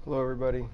Hello, everybody.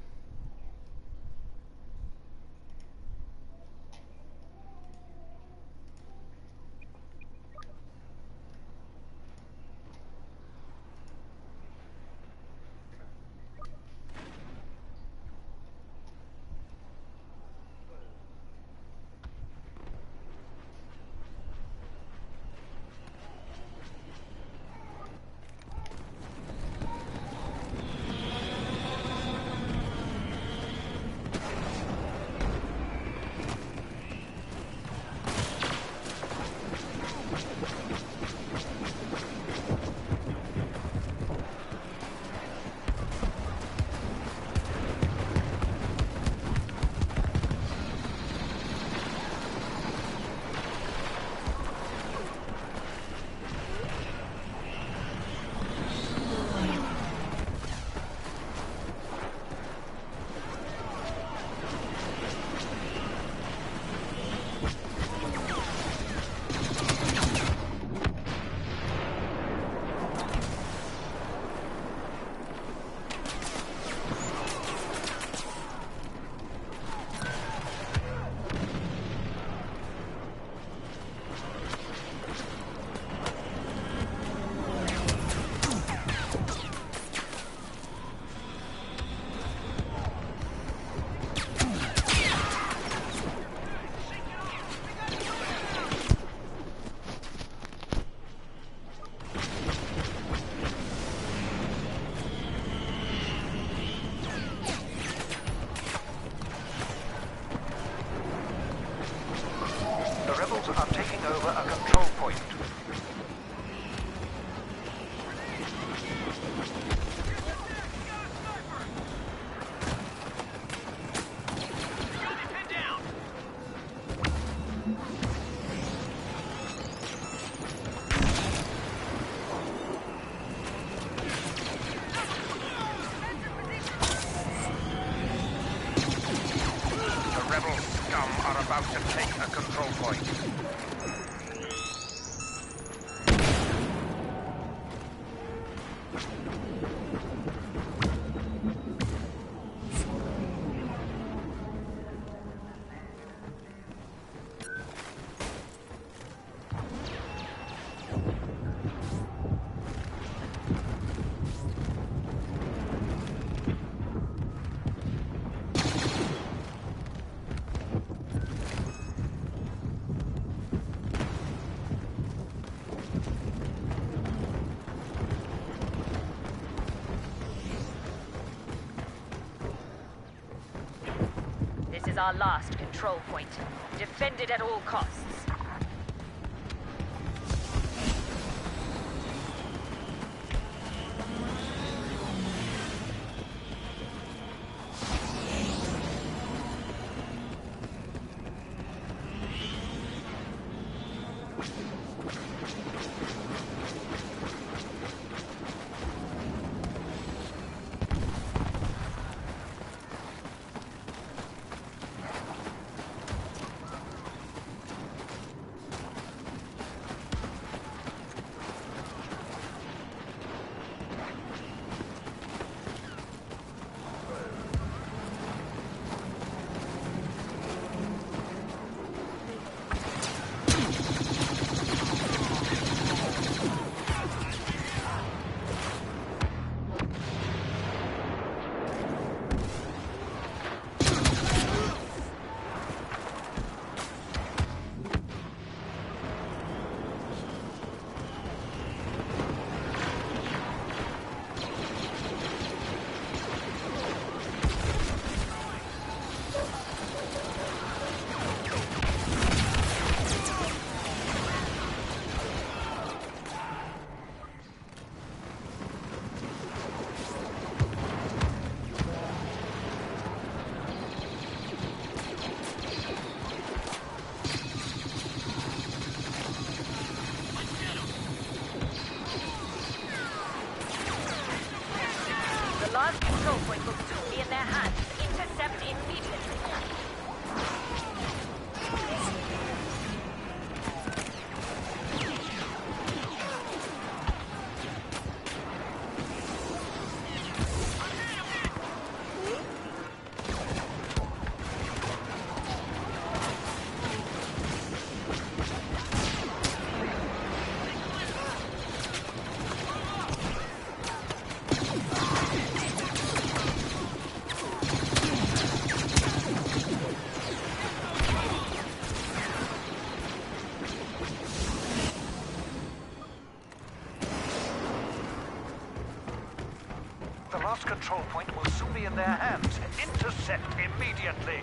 The rebels are taking over a control point. The rebel scum are about to take a control point. This is our last control point. Defend it at all costs. in their hands. Intercept immediately.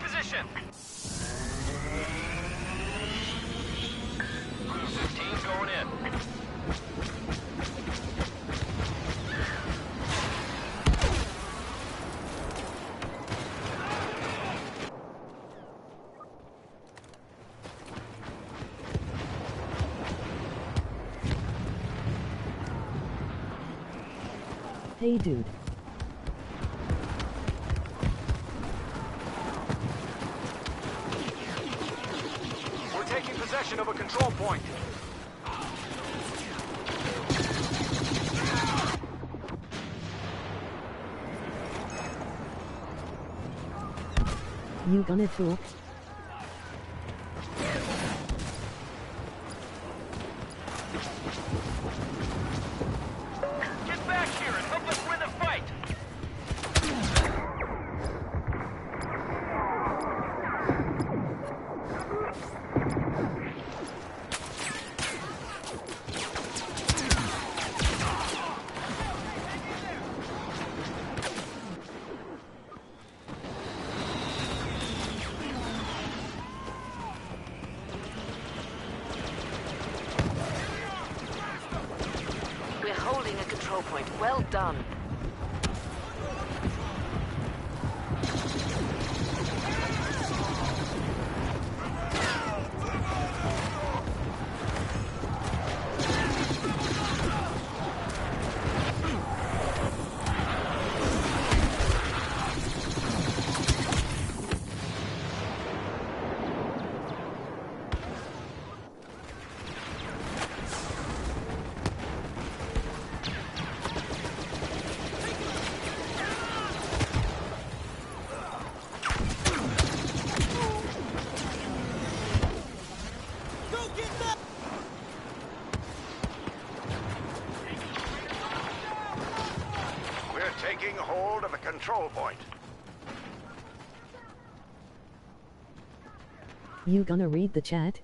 position. Crew 15 going in. Hey dude. We're taking possession of a control point. You gonna talk? Get back here and help us win the fight! We're holding a control point. Well done. We're taking hold of a control point. You gonna read the chat?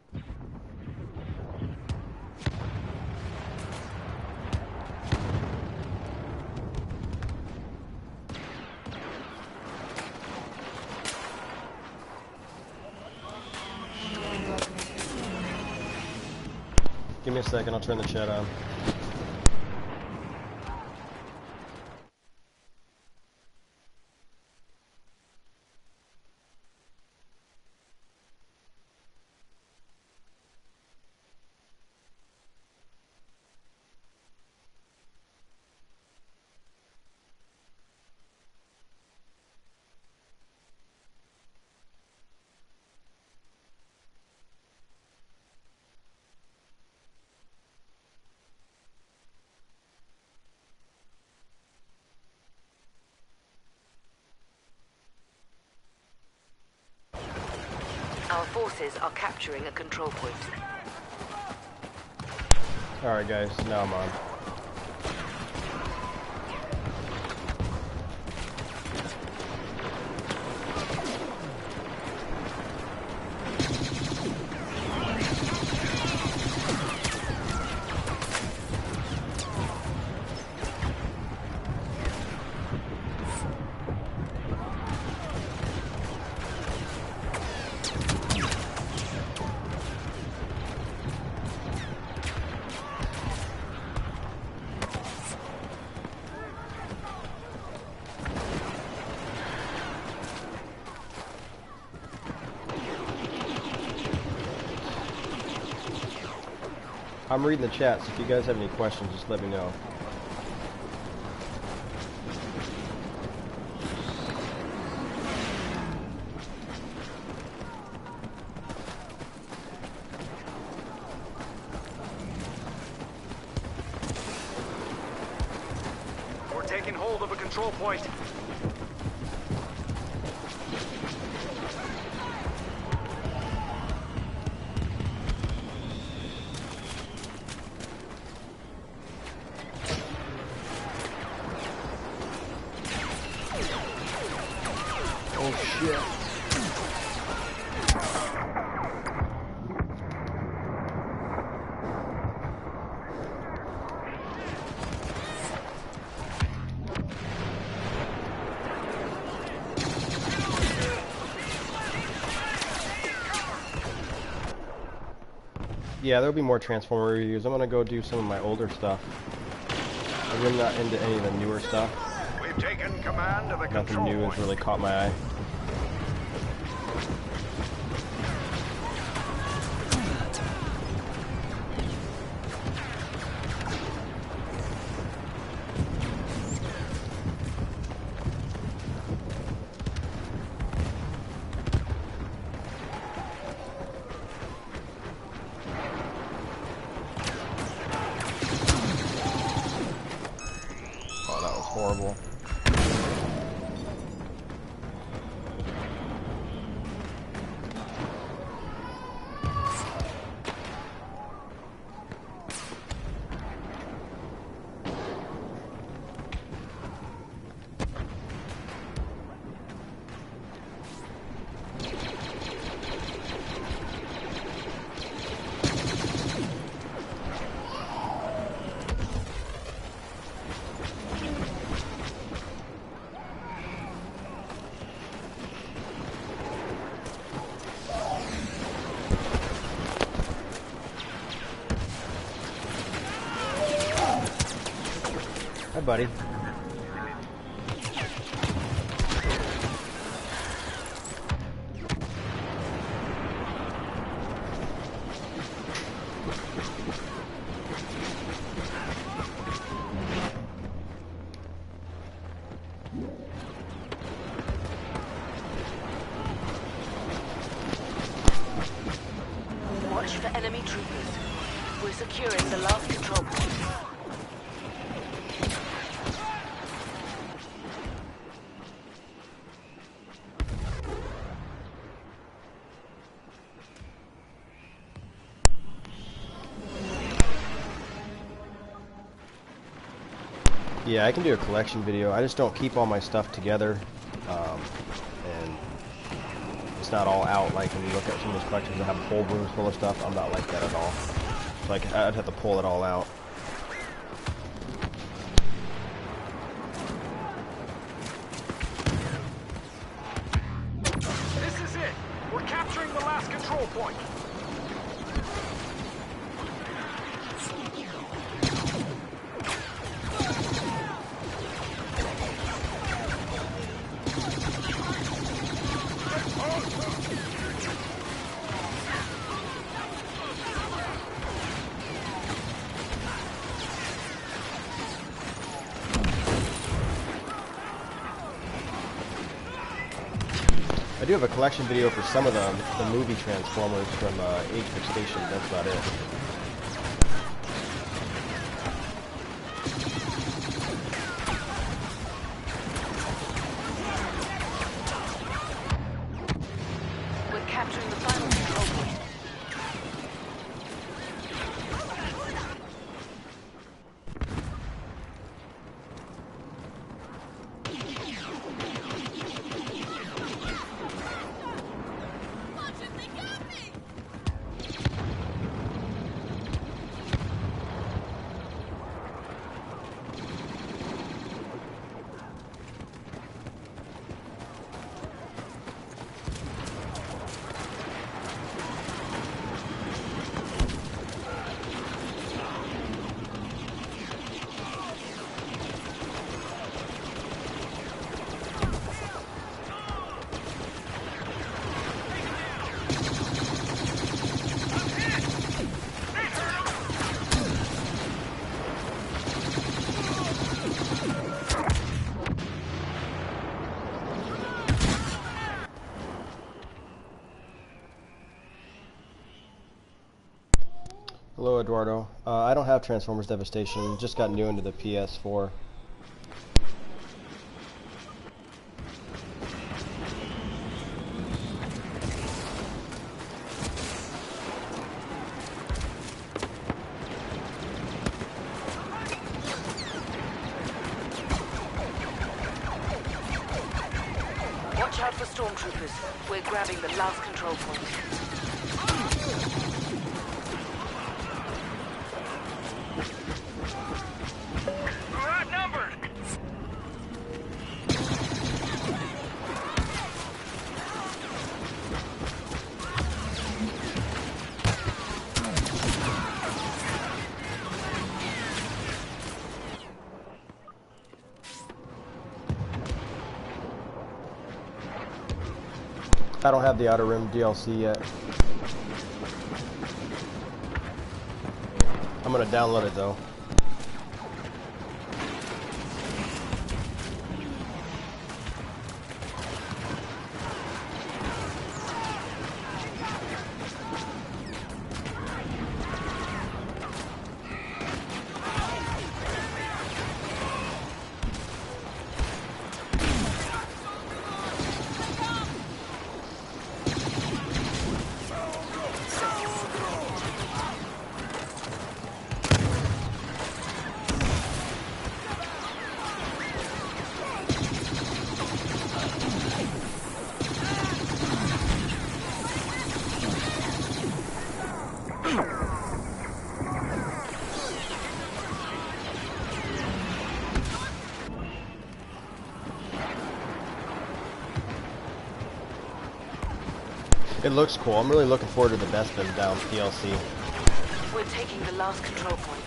Give me a second, I'll turn the chat on. Our forces are capturing a control point. Alright guys, now I'm on. I'm reading the chat, so if you guys have any questions, just let me know. We're taking hold of a control point. Oh shit. Yeah, there'll be more Transformer reviews. I'm gonna go do some of my older stuff. I'm really not into any of the newer stuff. We've taken command of a Nothing control new point. has really caught my eye. Oh, that was horrible. buddy. Watch for enemy troopers. We're securing the last control point. Yeah, I can do a collection video. I just don't keep all my stuff together, and it's not all out. Like when you look at some of these collections that have whole rooms full of stuff, I'm not like that at all. Like I'd have to pull it all out. This is it. We're capturing the last control point. I do have a collection video for some of the movie Transformers from Apex Station. That's about it. We're capturing the final control point. Hello, Eduardo. I don't have Transformers Devastation. Just got new into the PS4. Watch out for stormtroopers. We're grabbing the last control point. We're outnumbered! I don't have the Outer Rim DLC yet. I'm gonna download it though. It looks cool. I'm really looking forward to the Best of Down DLC. We're taking the last control point.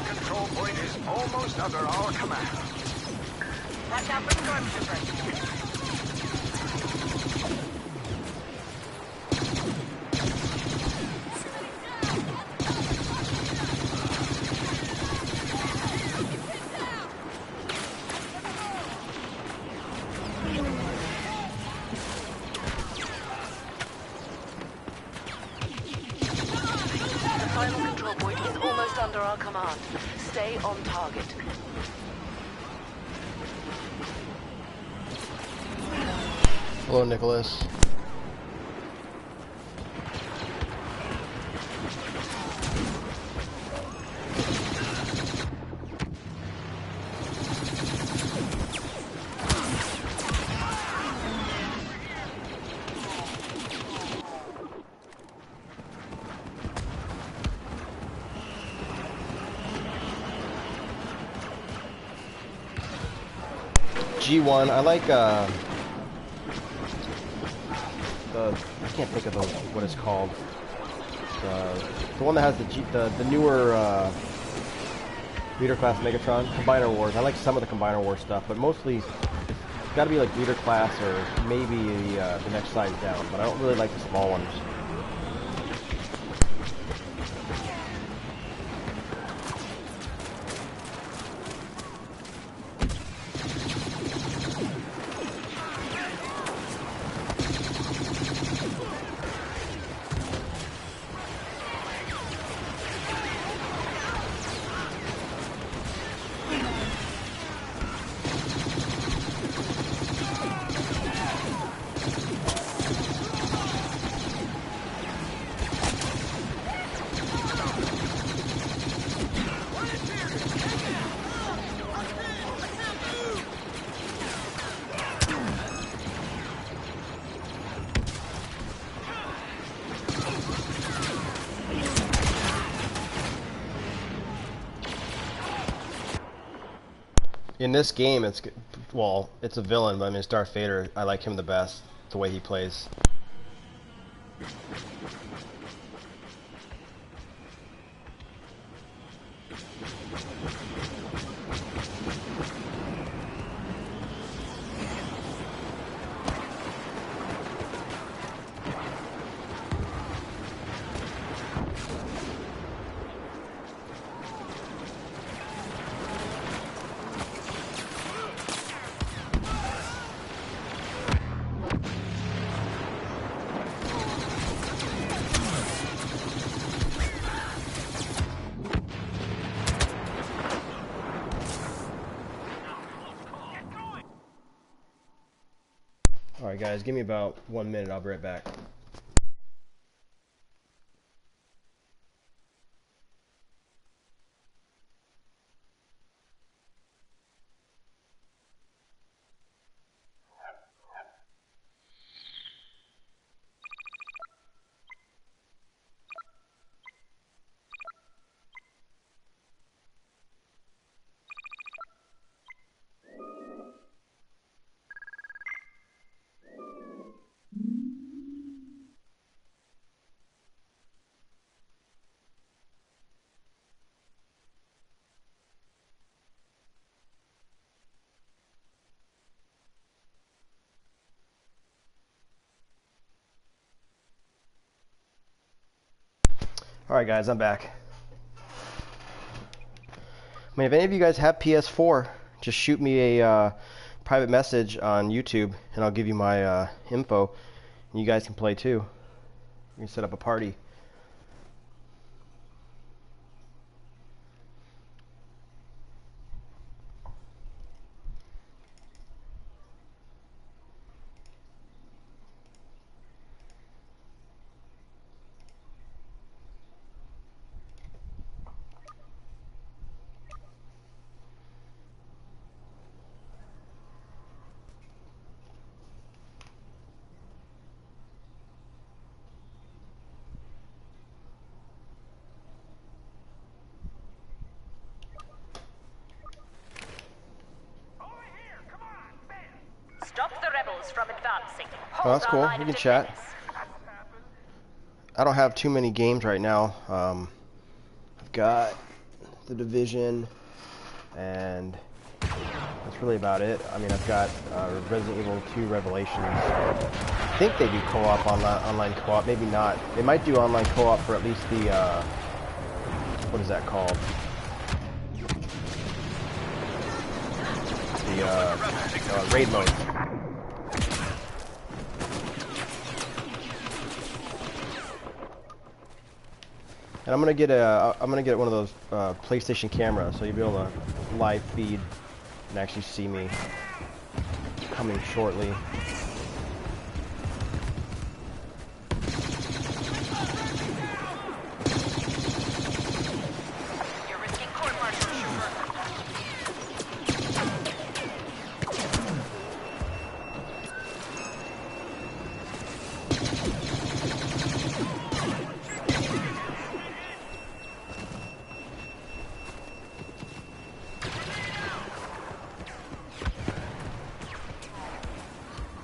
control point is almost under our command. Watch out for stormtroopers. The final control point is almost under our command. Stay on target. Hello, Nicholas. G1, I like I can't think of what it's called. The one that has the newer Leader Class Megatron, Combiner Wars. I like some of the Combiner Wars stuff, but mostly it's got to be like Leader Class or maybe the next size down. But I don't really like the small ones. In this game, it's a villain, but I mean, it's Darth Vader. I like him the best, the way he plays. Alright guys, give me about 1 minute, I'll be right back. Alright guys, I'm back. I mean, if any of you guys have PS4, just shoot me a private message on YouTube and I'll give you my info and you guys can play too. You can set up a party. Stop the rebels from advancing. Oh, that's cool. We can chat. I don't have too many games right now. I've got The Division, and that's really about it. I mean, I've got Resident Evil 2 Revelations. I think they do co-op, online co-op. Maybe not. They might do online co-op for at least the, what is that called? The raid mode. And I'm gonna get one of those PlayStation cameras, so you'll be able to live feed and actually see me coming shortly. You're risking court-martial, Trooper.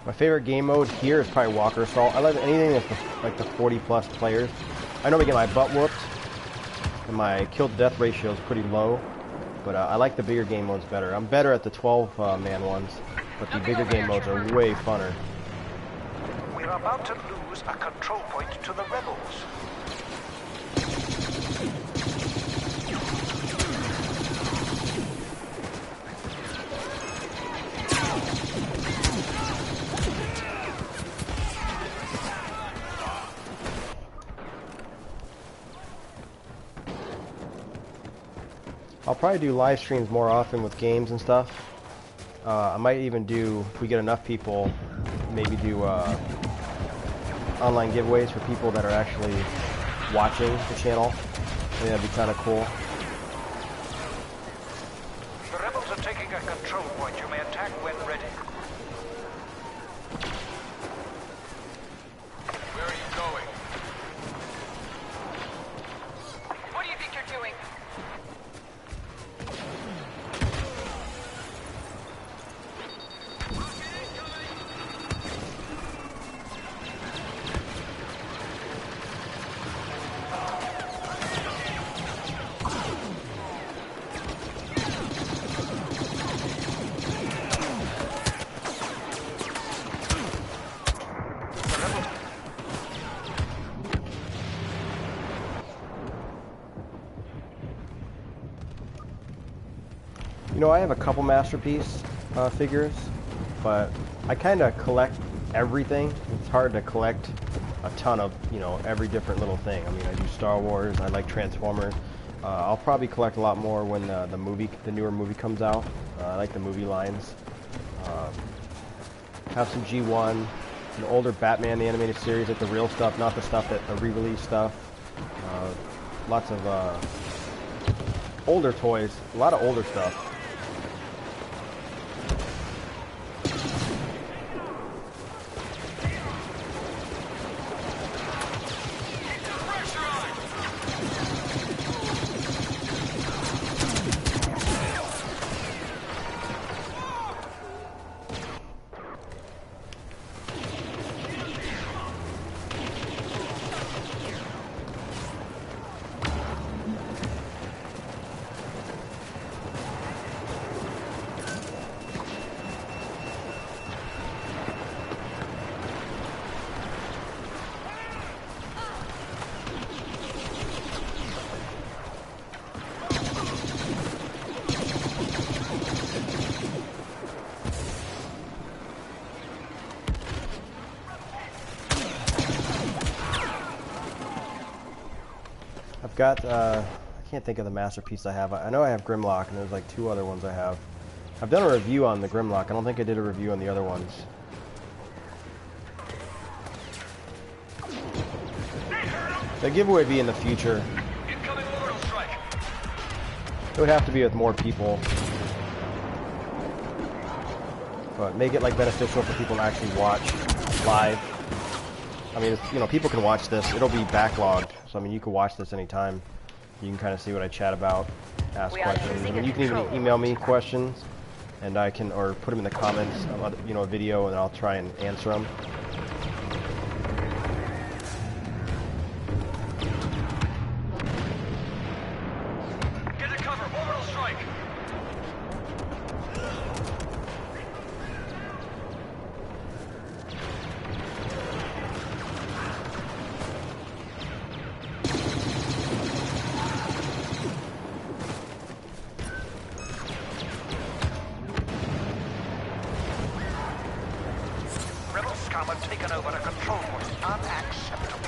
My favorite game mode here is probably Walker Assault. I like anything that's like the 40+ players. I normally get my butt whooped, and my kill-to-death ratio is pretty low, but I like the bigger game modes better. I'm better at the 12-man ones, but the bigger game modes are way funner. We're about to lose a control point to the rebels. I'll probably do live streams more often with games and stuff. I might even do, if we get enough people, maybe do online giveaways for people that are actually watching the channel. I think that'd be kind of cool. The rebels are taking a control point. You may attack when ready. Where are you going? What do you think you're doing? You know, I have a couple Masterpiece figures, but I kind of collect everything. It's hard to collect a ton of, you know, every different little thing. I mean, I do Star Wars, I like Transformers. I'll probably collect a lot more when the newer movie comes out. I like the movie lines. Have some G1, an older Batman the animated series, like the real stuff, not the stuff that the re-release stuff. Lots of older toys, a lot of older stuff. Got, I can't think of the Masterpiece I have. I know I have Grimlock, and there's like 2 other ones I have. I've done a review on the Grimlock. I don't think I did a review on the other ones. The giveaway would be in the future. Incoming orbital strike. It would have to be with more people. But make it like beneficial for people to actually watch live. I mean, you know, people can watch this. It'll be backlogged. So, I mean, you can watch this anytime. You can kind of see what I chat about, ask questions. I mean, you can even email me questions, and I can, or put them in the comments, you know, a video, and I'll try and answer them. Get a cover. strike. Rebel scum have taken over a control point. Unacceptable.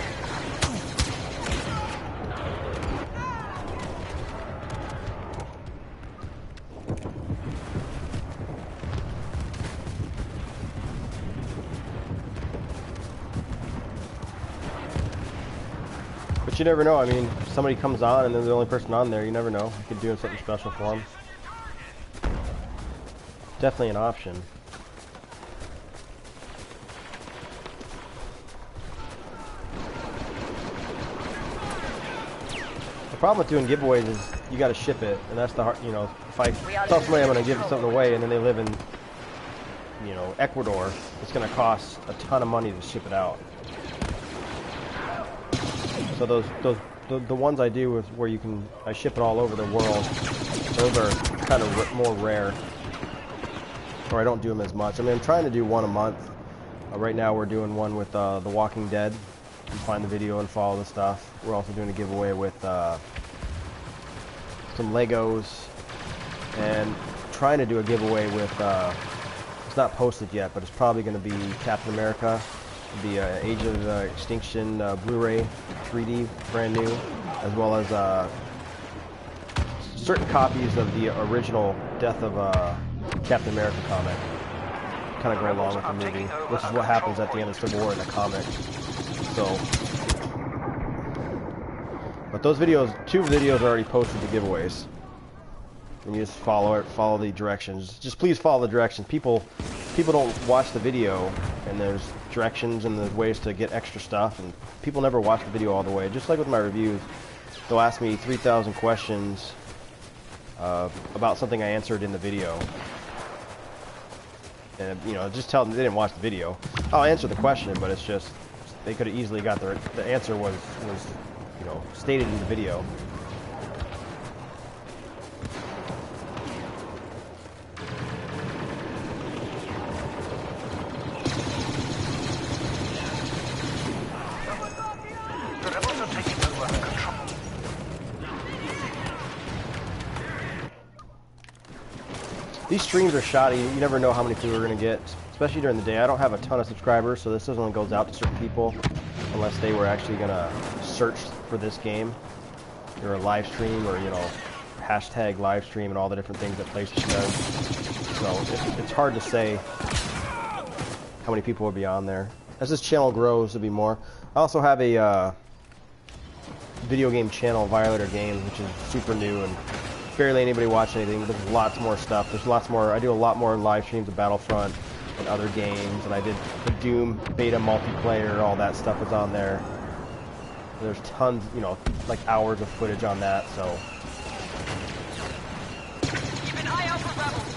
But you never know. I mean, if somebody comes on and they're the only person on there, you never know. You could do something special for them. Definitely an option. The problem with doing giveaways is you got to ship it, and that's the hard. You know, if I tell somebody I'm going to give something away, and then they live in, you know, Ecuador, it's going to cost a ton of money to ship it out. So the ones I do is where I ship it all over the world. Those are kind of more rare, or I don't do them as much. I mean, I'm trying to do one a month. Right now we're doing one with The Walking Dead. You can find the video and follow the stuff. We're also doing a giveaway with some Legos, and trying to do a giveaway with, it's not posted yet, but it's probably going to be Captain America. The Age of Extinction Blu-ray 3D, brand new, as well as certain copies of the original Death of Captain America comic. Kind of go along with the movie, which is what happens at the end of Civil War in the comic. So, but those videos, 2 videos are already posted to giveaways. And you just follow the directions. Just please follow the directions. People don't watch the video, and there's directions and there's ways to get extra stuff, and people never watch the video all the way. Just like with my reviews, they'll ask me 3,000 questions about something I answered in the video, and you know, just tell them they didn't watch the video. I'll answer the question, but it's just they could have easily got the answer was you know, stated in the video. These streams are shoddy. You never know how many people are going to get, especially during the day. I don't have a ton of subscribers, so this only goes out to certain people unless they were actually going to search for this game or a live stream, or, you know, hashtag live stream and all the different things that PlayStation does. So it's hard to say how many people will be on there. As this channel grows, there'll be more. I also have a video game channel, Violator Games, which is super new and barely anybody watch anything. There's lots more stuff. There's lots more. I do a lot more live streams of Battlefront and other games, and I did the Doom beta multiplayer. All that stuff is on there. There's tons, you know, like hours of footage on that. So. Keep an eye out for rebels.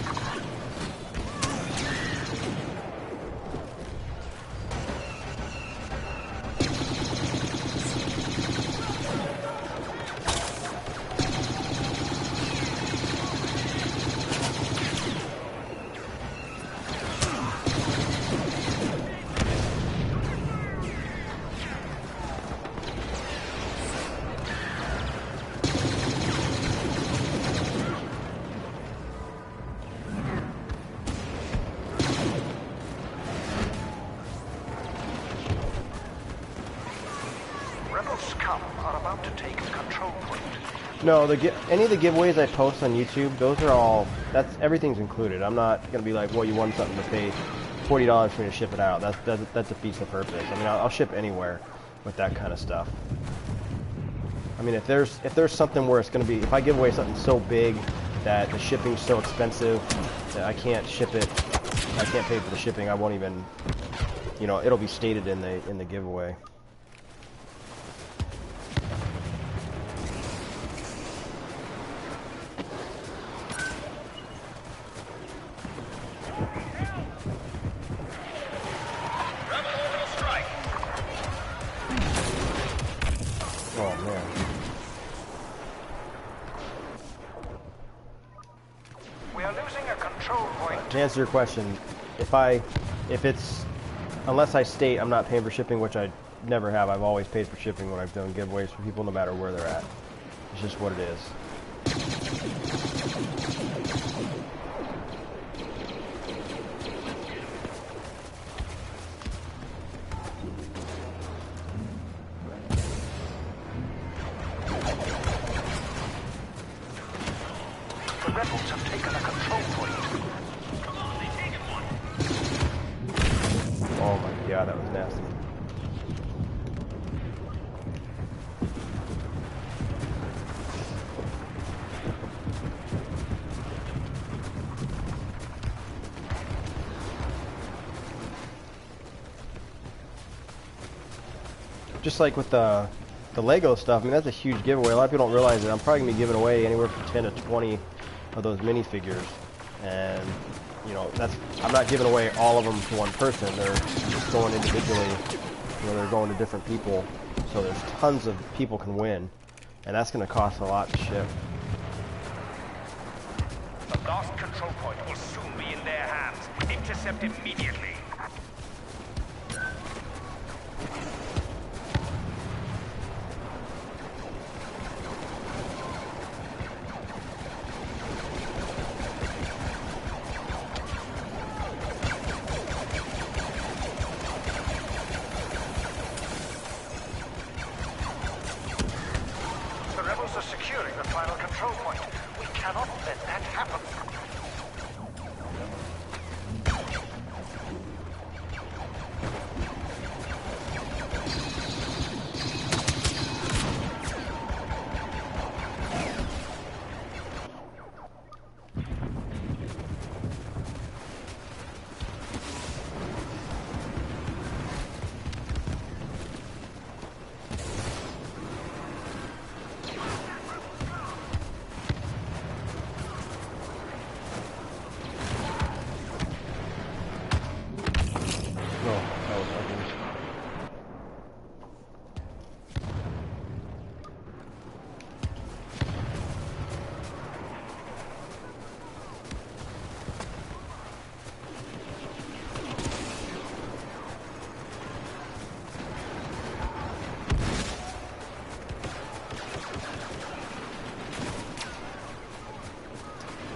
No, any of the giveaways I post on YouTube, those are all, everything's included. I'm not going to be like, well, you won something to pay $40 for me to ship it out. That defeats the purpose. I mean, I'll ship anywhere with that kind of stuff. I mean, if there's something where it's going to be, if I give away something so big that the shipping's so expensive that I can't ship it, I can't pay for the shipping, I won't even, you know, it'll be stated in the giveaway. to answer your question, if it's, unless I state I'm not paying for shipping, which I never have, I've always paid for shipping when I've done giveaways for people no matter where they're at. It's just what it is. The rebels have taken a control point. Oh my god, that was nasty. Just like with the Lego stuff, I mean, that's a huge giveaway. A lot of people don't realize it. I'm probably going to be giving away anywhere from 10 to 20 of those minifigures. And, you know, I'm not giving away all of them to one person. They're just going individually. You know, they're going to different people. So there's tons of people can win. And that's going to cost a lot to ship. The last control point will soon be in their hands. Intercept immediately. The rebels are securing the final control point. We cannot let that happen.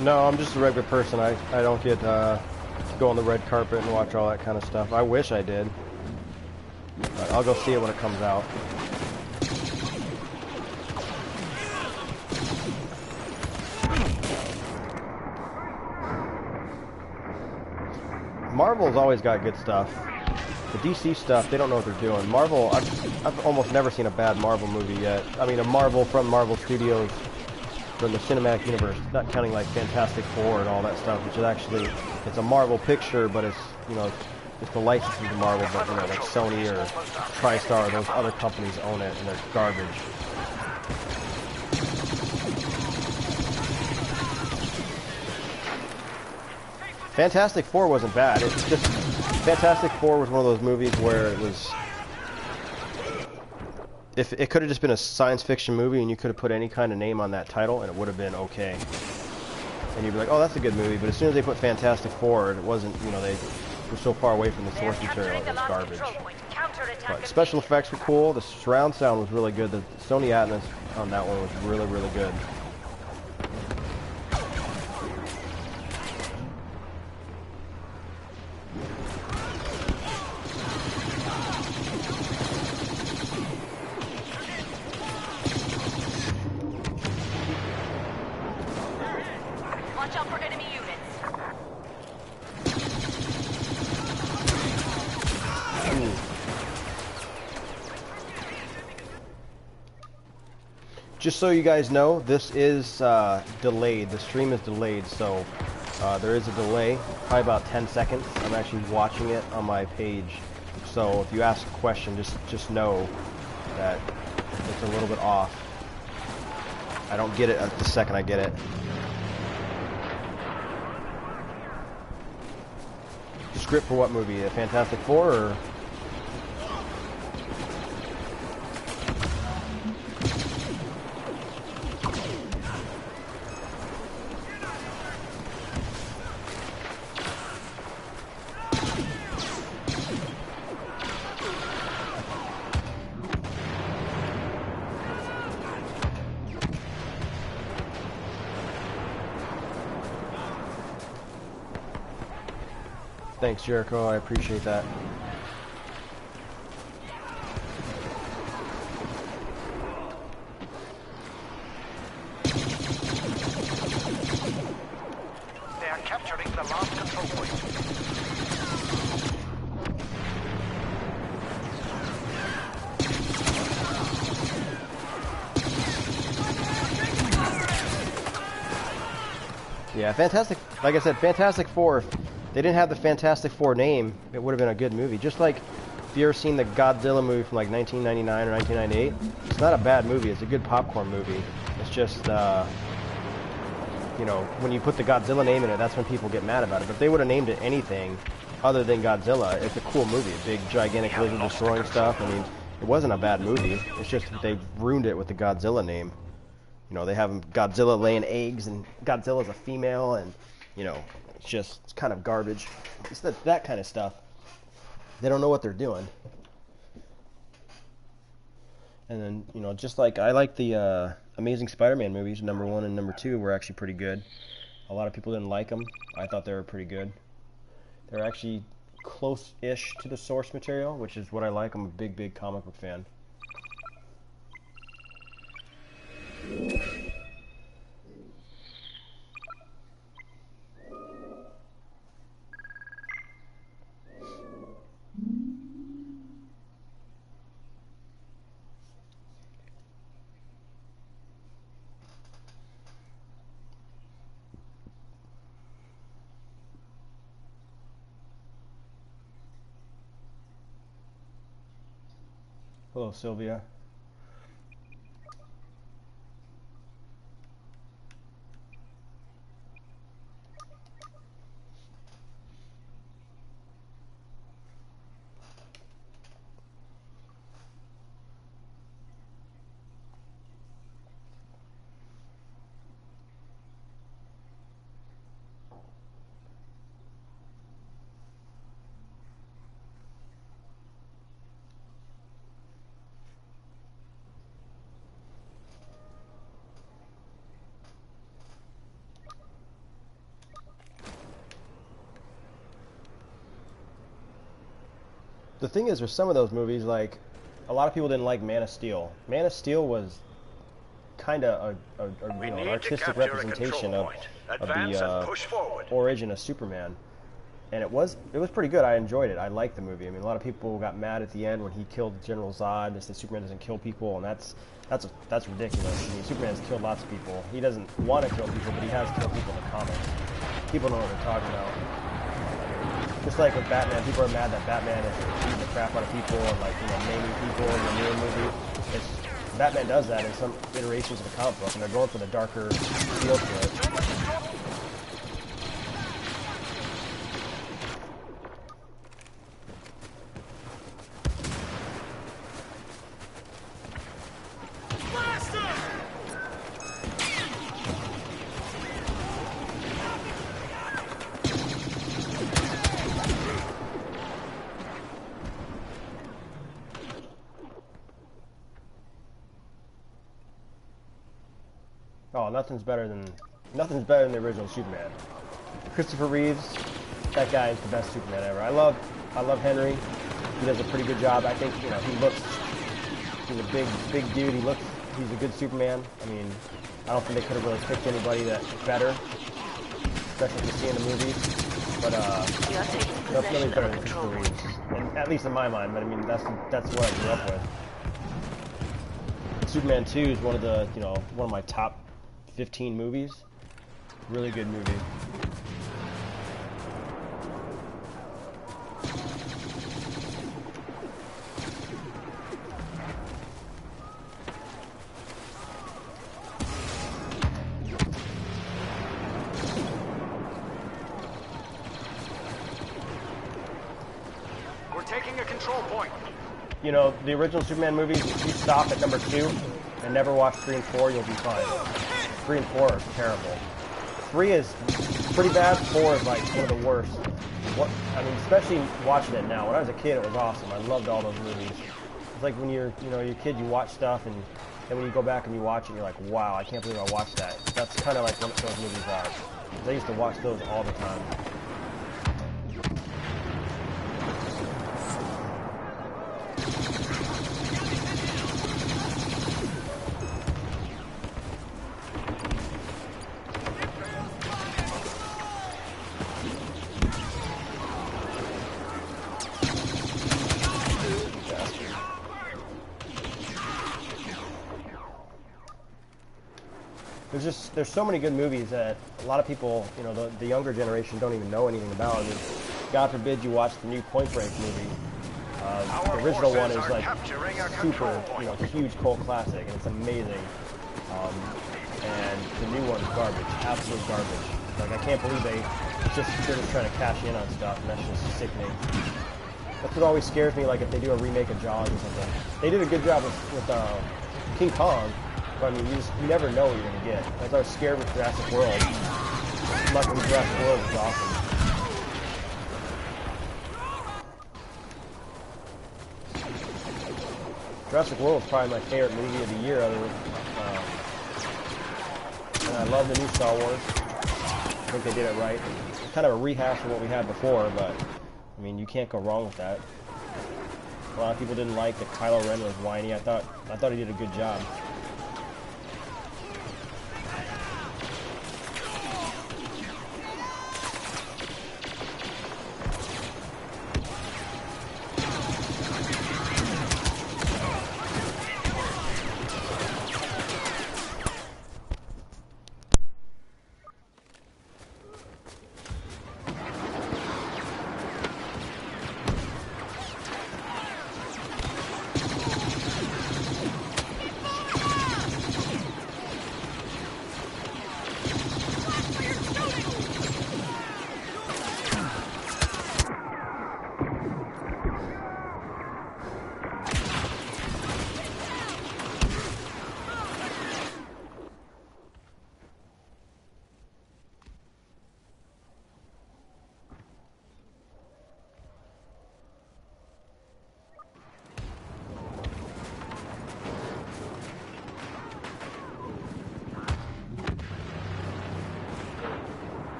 No, I'm just a regular person. I don't get to go on the red carpet and watch all that kind of stuff. I wish I did. But I'll go see it when it comes out. Marvel's always got good stuff. The DC stuff, they don't know what they're doing. Marvel, I've almost never seen a bad Marvel movie yet. I mean, a Marvel from Marvel Studios, from the cinematic universe, not counting like Fantastic Four and all that stuff, which is actually, it's a Marvel picture, but it's, you know, it's the licensing to Marvel, but, you know, like Sony or TriStar, those other companies own it, and they're garbage. Fantastic Four wasn't bad. It's just, Fantastic Four was one of those movies where it was, if it could have just been a science fiction movie and you could have put any kind of name on that title and it would have been okay. And you'd be like, oh, that's a good movie, but as soon as they put Fantastic Four, it wasn't, you know, they were so far away from the source material, it was garbage. But special effects were cool, the surround sound was really good, the Sony Atmos on that one was really, really good. Watch out for enemy units. Just so you guys know, this is delayed. The stream is delayed, so there is a delay, probably about 10 seconds. I'm actually watching it on my page, so if you ask a question, just know that it's a little bit off. I don't get it at the second I get it. Script for what movie? A Fantastic Four or? Thanks, Jericho. I appreciate that. They are capturing the last control point. Yeah, Fantastic, like I said, Fantastic Four, if they didn't have the Fantastic Four name, it would have been a good movie. Just like, if you ever seen the Godzilla movie from like 1999 or 1998, it's not a bad movie, it's a good popcorn movie. It's just, you know, when you put the Godzilla name in it, that's when people get mad about it. But if they would have named it anything other than Godzilla, it's a cool movie. A big, gigantic lizard destroying stuff. I mean, it wasn't a bad movie. It's just that they ruined it with the Godzilla name. You know, they have Godzilla laying eggs, and Godzilla's a female, and, you know, it's kind of garbage. It's that kind of stuff. They don't know what they're doing. And then, you know, just like, I like the Amazing Spider-Man movies, number 1 and number 2 were actually pretty good. A lot of people didn't like them. I thought they were pretty good. They're actually close-ish to the source material, which is what I like. I'm a big, big comic book fan. Hello, Sylvia. The thing is, with some of those movies, like, a lot of people didn't like Man of Steel. Man of Steel was kind of you know, an artistic representation of the origin of Superman, and it was pretty good. I enjoyed it. I liked the movie. I mean, a lot of people got mad at the end when he killed General Zod. They said Superman doesn't kill people, and that's ridiculous. I mean, Superman's killed lots of people. He doesn't want to kill people, but he has killed people in the comics. People know what they're talking about. Just like with Batman, people are mad that Batman is beating the crap out of people and, like, you know, maiming people in the newer movie. Batman does that in some iterations of the comic book, and they're going for the darker feel to it. Oh, nothing's better than the original Superman. Christopher Reeves, that guy is the best Superman ever. I love Henry. He does a pretty good job. I think, you know, he's a big dude. He's a good Superman. I mean, I don't think they could have really picked anybody that's better, especially if you see in the movies. But definitely better than Christopher Reeves, and at least in my mind. But I mean, that's what I grew up with. Superman 2 is one of my top 15 movies. Really good movie. We're taking a control point. You know, the original Superman movies, if you stop at number 2 and never watch 3 and 4, you'll be fine. 3 and 4 are terrible. 3 is pretty bad, 4 is like one of the worst. I mean, especially watching it now. When I was a kid, it was awesome. I loved all those movies. It's like when you're a kid, you watch stuff, and then when you go back and you watch it, you're like, wow, I can't believe I watched that. That's kind of like what those movies are. I used to watch those all the time. there's so many good movies that a lot of people, you know, the younger generation don't even know anything about. I mean, God forbid you watch the new Point Break movie. The original one is like super, you know, huge cult classic, and it's amazing. And the new one's garbage, absolute garbage. Like, I can't believe they're just trying to cash in on stuff, and that's just sickening. That's what always scares me, like if they do a remake of Jaws or something. They did a good job with King Kong, but I mean, you never know what you're gonna get. As I was scared with Jurassic World. Luckily, Jurassic World was awesome. Jurassic World is probably my favorite movie of the year, and I love the new Star Wars. I think they did it right. It's kind of a rehash of what we had before, but I mean, you can't go wrong with that. A lot of people didn't like that Kylo Ren was whiny. I thought he did a good job.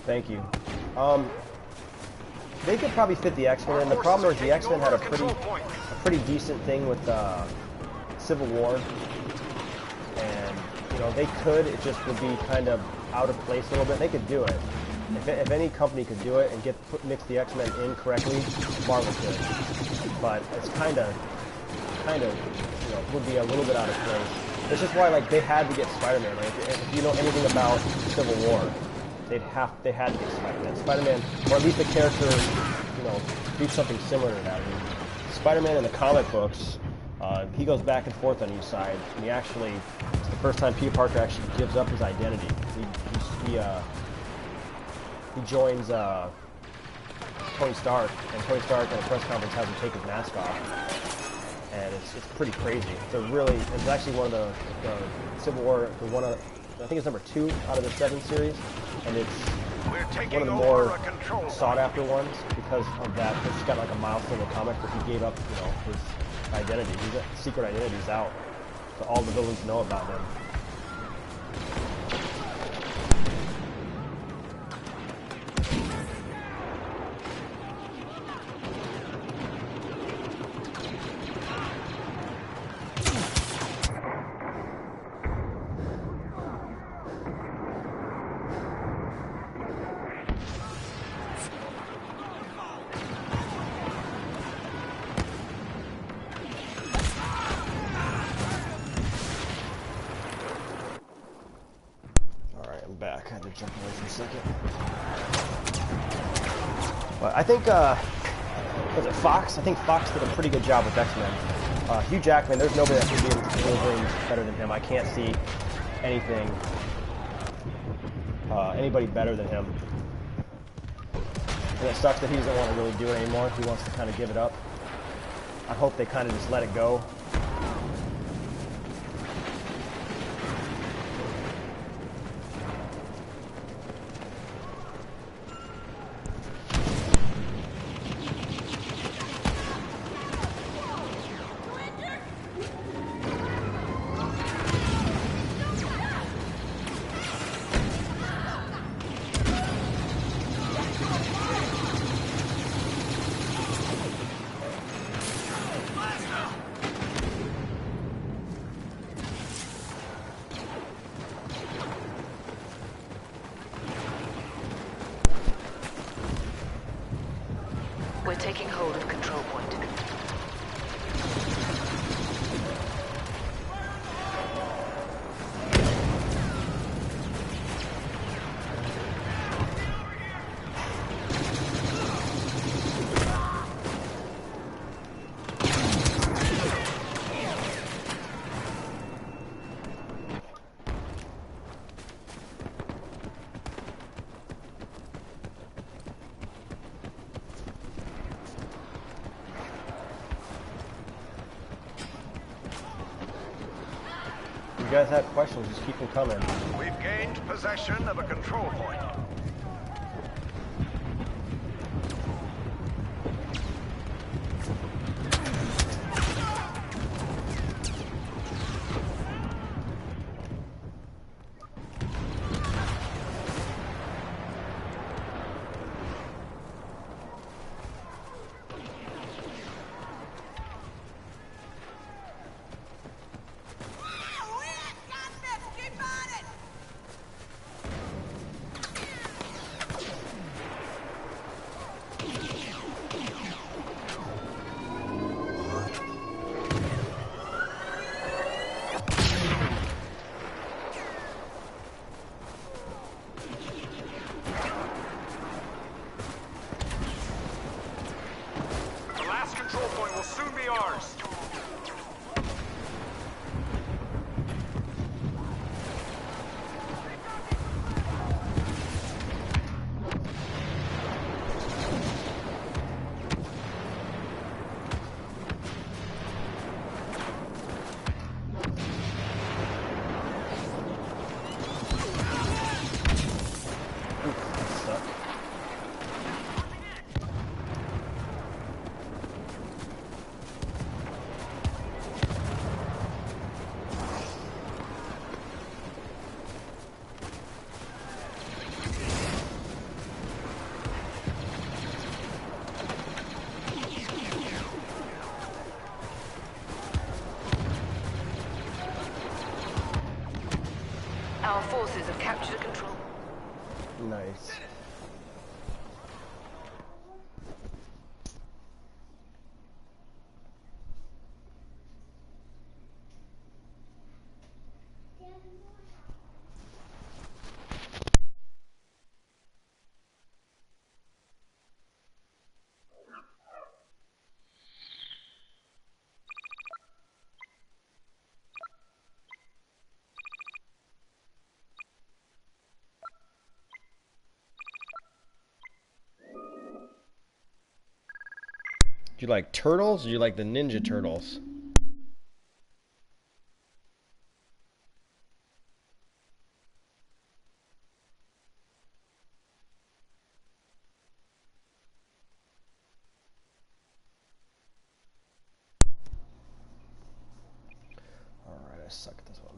Thank you. They could probably fit the X-Men in. The problem is the X-Men had a pretty decent thing with Civil War, and you know they could. It just would be kind of out of place a little bit. They could do it. If any company could do it and mix the X-Men in correctly, Marvel could. But it's kind of you know would be a little bit out of place. This is why like they had to get Spider-Man. Like, if you know anything about Civil War. They had to get Spider-Man. Spider-Man, or at least the character, you know, do something similar to that. I mean, Spider-Man in the comic books, he goes back and forth on each side, and it's the first time Peter Parker actually gives up his identity. He joins Tony Stark, and Tony Stark at a press conference has him take his mask off, and it's pretty crazy. It's actually one of the Civil War, I think it's number 2 out of the 7 series, and it's one of the more sought-after ones because of that. It's got like a milestone in the comic where he gave up, you know, his identity. His secret identity is out, so all the villains know about him. Back. I had to jump away for a second. But I think, was it Fox? I think Fox did a pretty good job with X-Men. Hugh Jackman, there's nobody that can be Wolverine better than him. I can't see anything, anybody better than him. And it sucks that he doesn't want to really do it anymore. He wants to kind of give it up. I hope they kind of just let it go. We're taking hold of control point. guys have questions, just keep them coming. We've gained possession of a control point. The last control point will soon be ours. Our forces have captured control. Nice. Do you like turtles or do you like the Ninja Turtles? Alright, I suck at this one.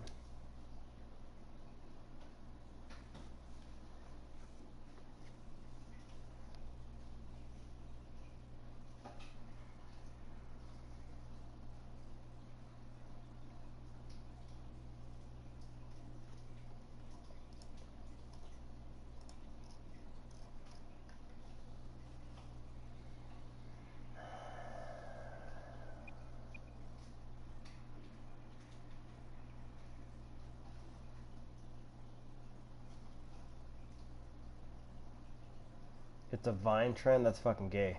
It's a Vine trend? That's fucking gay.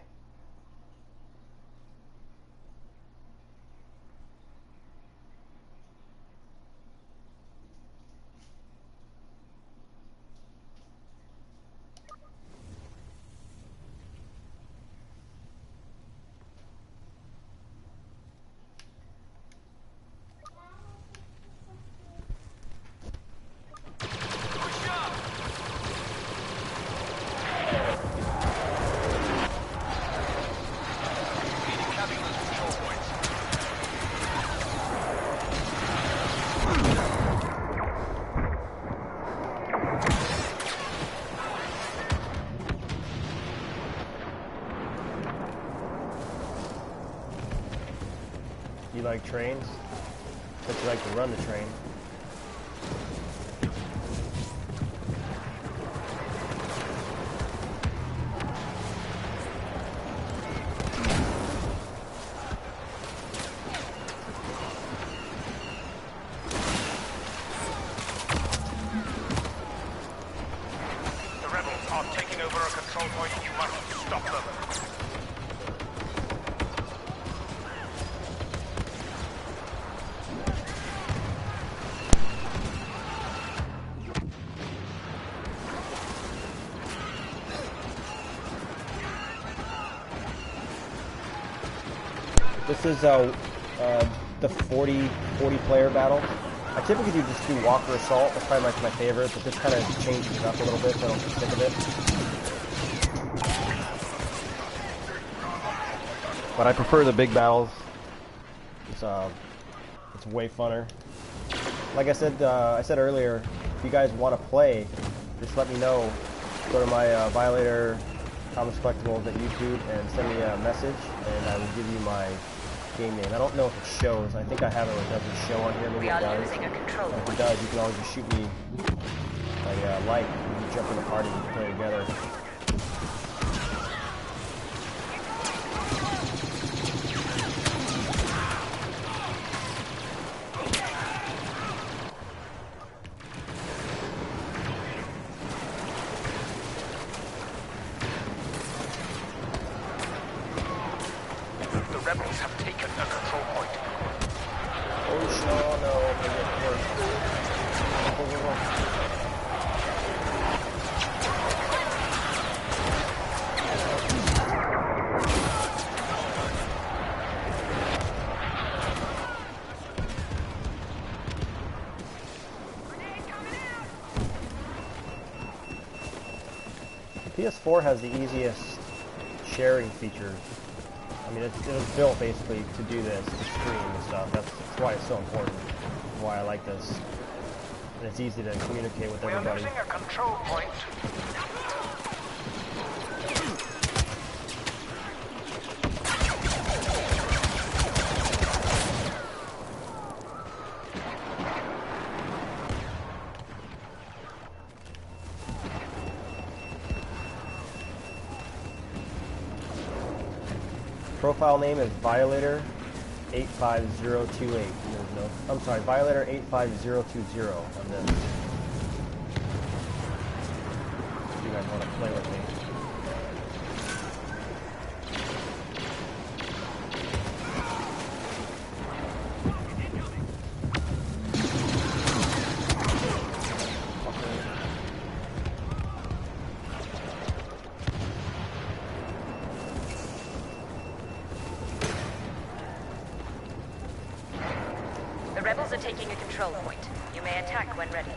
You like trains? But you like to run the train. The rebels are taking over a control point. You must stop them. This is the 40 player battle. I typically just do Walker Assault. That's probably like my favorite, but this kind of changes it up a little bit so I don't get sick of it. But I prefer the big battles. It's way funner. Like I said earlier, if you guys want to play, just let me know. Go to my Violator Comics Collectibles at YouTube and send me a message, and I will give you my game name. I don't know if it shows. I think I have it or it doesn't show on here. Maybe We it are does. losing a control If it point. does, you can always just shoot me a like. You can jump in the party and play together. The rebels have taken a control point. Oh, no, I'm gonna get worse. Go, go, go. The PS4 has the easiest sharing features. I mean, it was built basically to do this, to stream and stuff. That's why it's so important. Why I like this. And it's easy to communicate with We are everybody. losing a control point. Profile name is Violator 85028. There's no, I'm sorry, Violator 85020 on this. If you guys want to play with me. The rebels are taking a control point. You may attack when ready.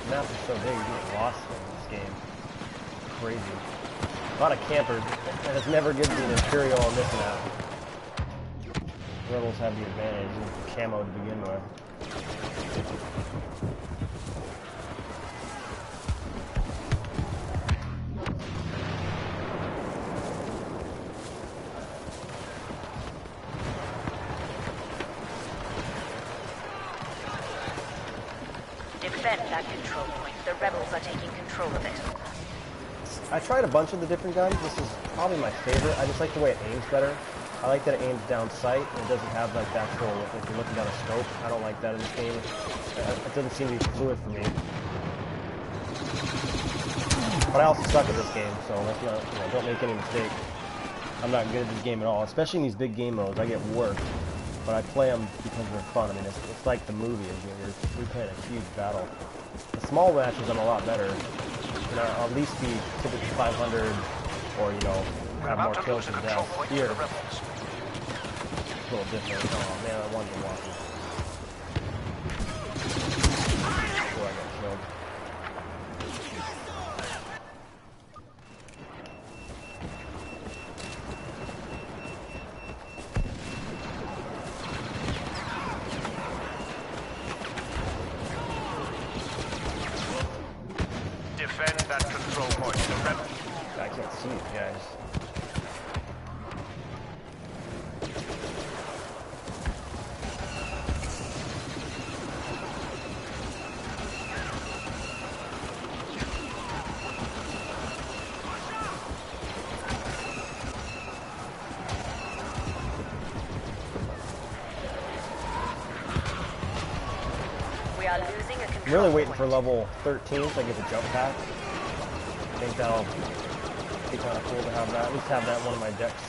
The map is so big, you get lost in this game. Crazy. A lot of campers, and it's never given me an Imperial on this map. Rebels have the advantage of the camo to begin with. Defend that control point. The rebels are taking control of it. I tried a bunch of the different guns. This is probably my favorite. I just like the way it aims better. I like that it aims down sight and it doesn't have like the actual, if you're looking down a scope. I don't like that in this game. It doesn't seem to be fluid for me. But I also suck at this game, so that's not, don't make any mistake. I'm not good at this game at all, especially in these big game modes. I get worked, but I play them because they're fun. I mean, it's like the movie. We're playing a huge battle. The small matches I'm a lot better. I'll at least be typically 500 or, We're have more about to kills lose a than control death. point to Here, the rebels. it's a little different. Oh man, I wanted to watch it. Before I got killed. Defend that control point. The rebels. I can't see you guys. We are losing a control I'm really waiting for point. level 13 so I get the jump pack. I think that'll be kind of cool to have that. At least have that in one of my decks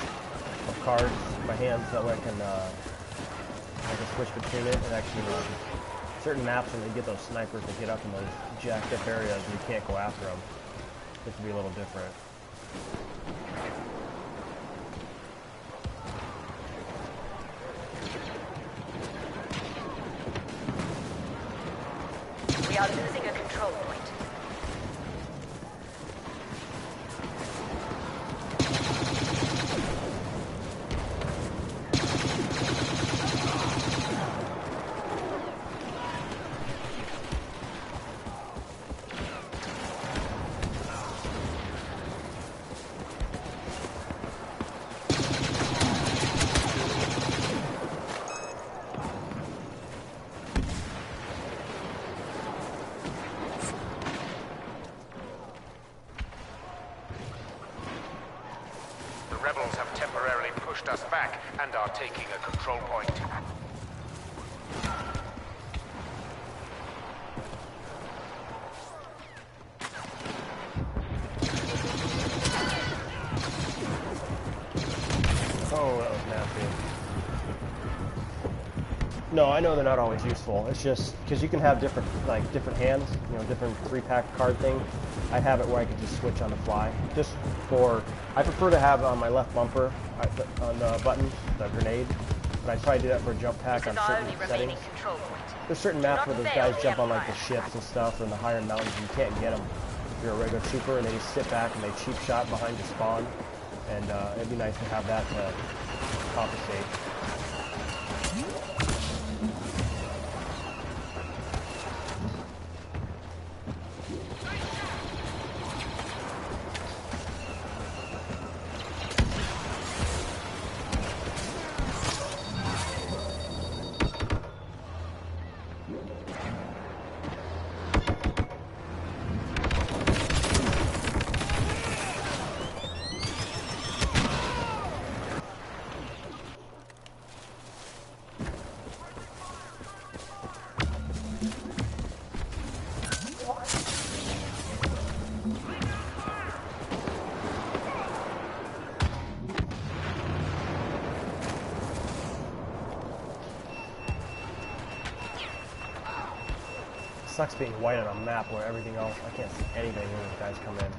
of cards in my hands. That way I can like a switch between it, and actually certain maps when they get those snipers that get up in those jacked up areas, you can't go after them. It can be a little different. We are losing a control point. The rebels have temporarily pushed us back and are taking a control point. Oh, that was nasty. No, I know they're not always useful. It's just because you can have different hands, you know, different 3-pack card thing. I have it where I can just switch on the fly. Just for, I prefer to have on my left bumper on the button the grenade, but I try to do that for a jump pack on certain settings. There's certain maps where those guys jump on like the ships and stuff, or in the higher mountains, and you can't get them. If you're a regular trooper, and they just sit back and they cheap shot behind your spawn, and it'd be nice to have that to compensate. Sucks being white on a map where everything else, I can't see anything when these guys come in.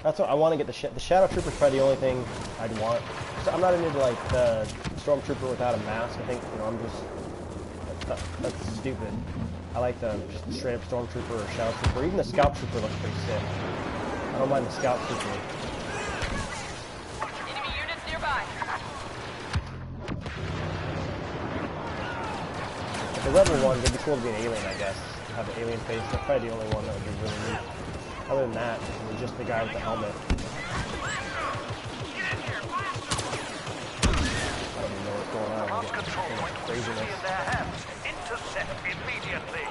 That's what I want to get. The Shadow Trooper is probably the only thing I'd want. So I'm not into like the Stormtrooper without a mask. I think, you know, I'm just that's stupid. I like the just straight up Stormtrooper or Shadow Trooper. Even the Scout Trooper looks pretty sick. I don't mind the Scout Trooper. Enemy units nearby. But the Rebel one would be cool to be an alien, I guess. Have an alien face. That's probably the only one that would be really neat. Other than that, I mean, just the guy with the helmet. I don't even know what's going on. I'm getting craziness. In their hands. Intercept immediately.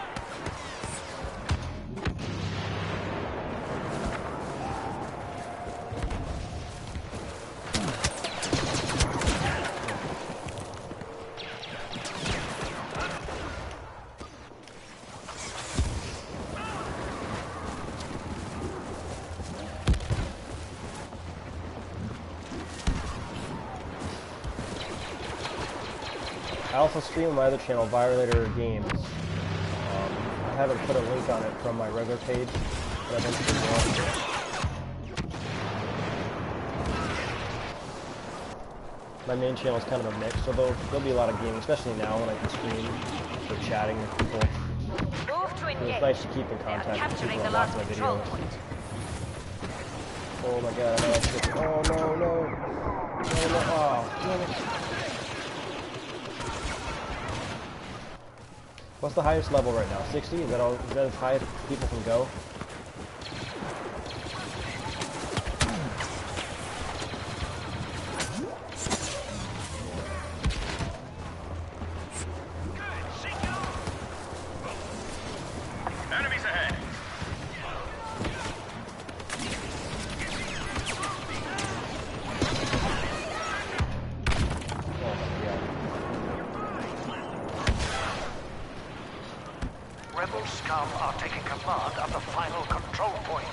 I also stream on my other channel, Violator Games. I haven't put a link on it from my regular page, but eventually will. my main channel is kind of a mix, so there'll be a lot of gaming, especially now when I can stream for chatting with people. Move to engage. It's nice to keep in They are contact with capturing people the and last watch my control videos. point. Oh my god, I know that's good. Oh no, no. No, no, oh, damn it. What's the highest level right now? 60? Is that as high as people can go? Enemies ahead. Oh my god. Rebel scum are taking command of the final control point.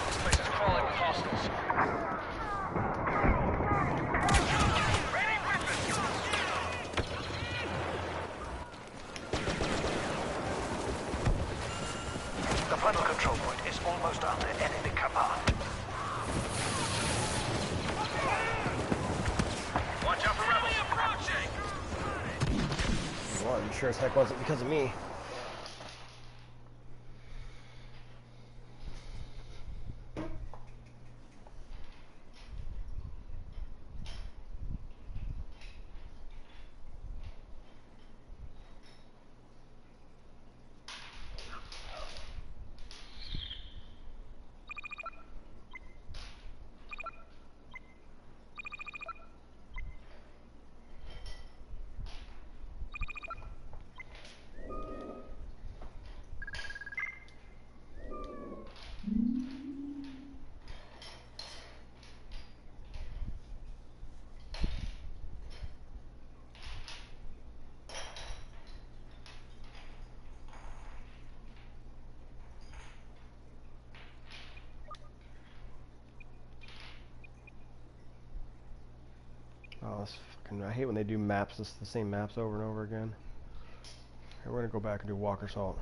This place is crawling with hostiles. The final control point is almost under enemy command. Watch out for rebels approaching. Well, I'm sure as heck wasn't because of me. Oh, this fucking, I hate when they do maps, the same maps over and over again. Here, we're gonna go back and do Walker Salt.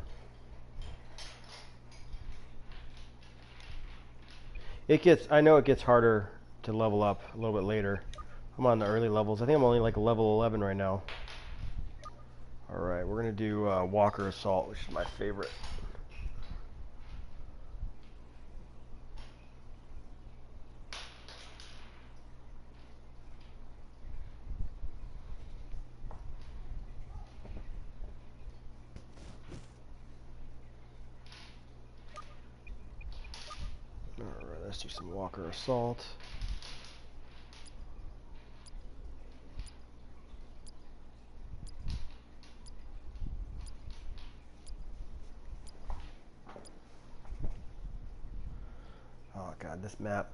I know it gets harder to level up a little bit later. I'm on the early levels. I think I'm only like level 11 right now. Alright, we're gonna do Walker Assault, which is my favorite. Alright, let's do some Walker Assault. Oh god, this map.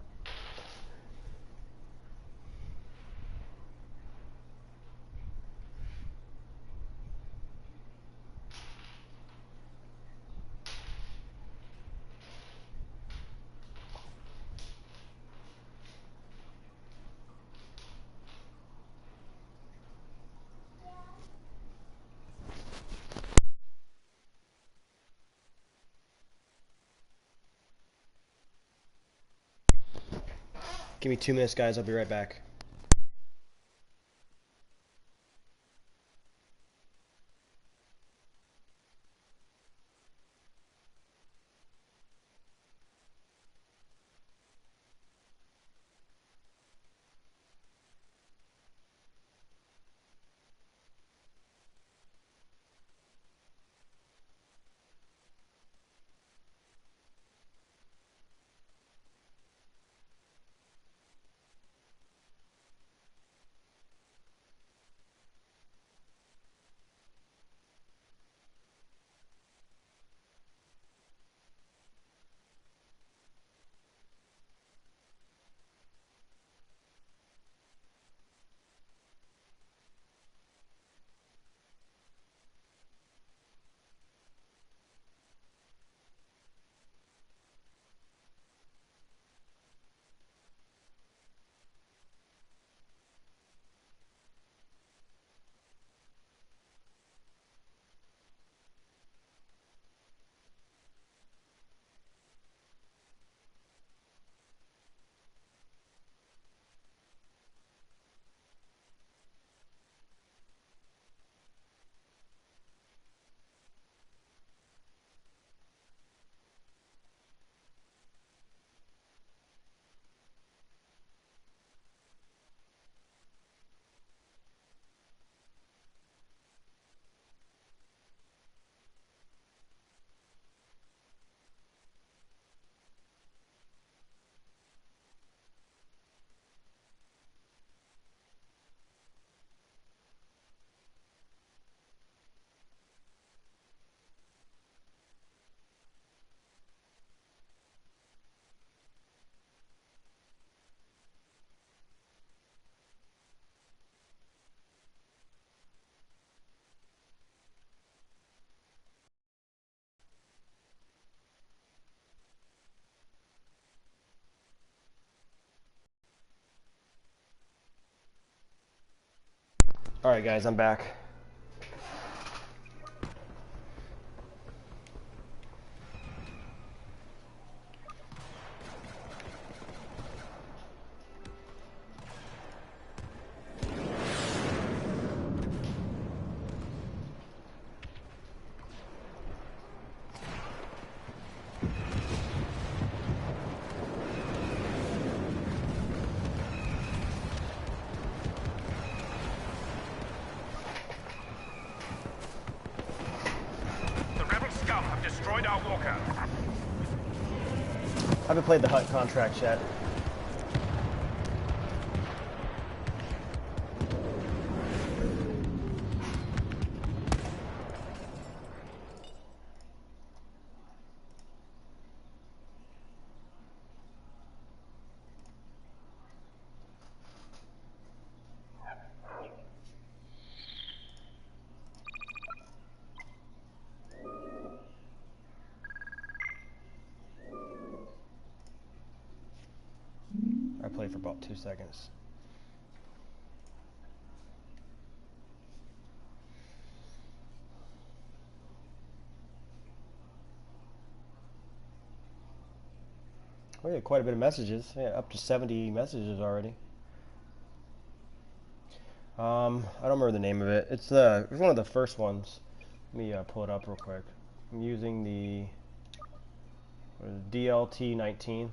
Give me 2 minutes, guys. I'll be right back. Alright guys, I'm back. I haven't played the HUT contract yet. I played for about 2 seconds. We had quite a bit of messages. Yeah, up to 70 messages already. I don't remember the name of it. It's one of the first ones. Let me pull it up real quick. I'm using the DLT-19.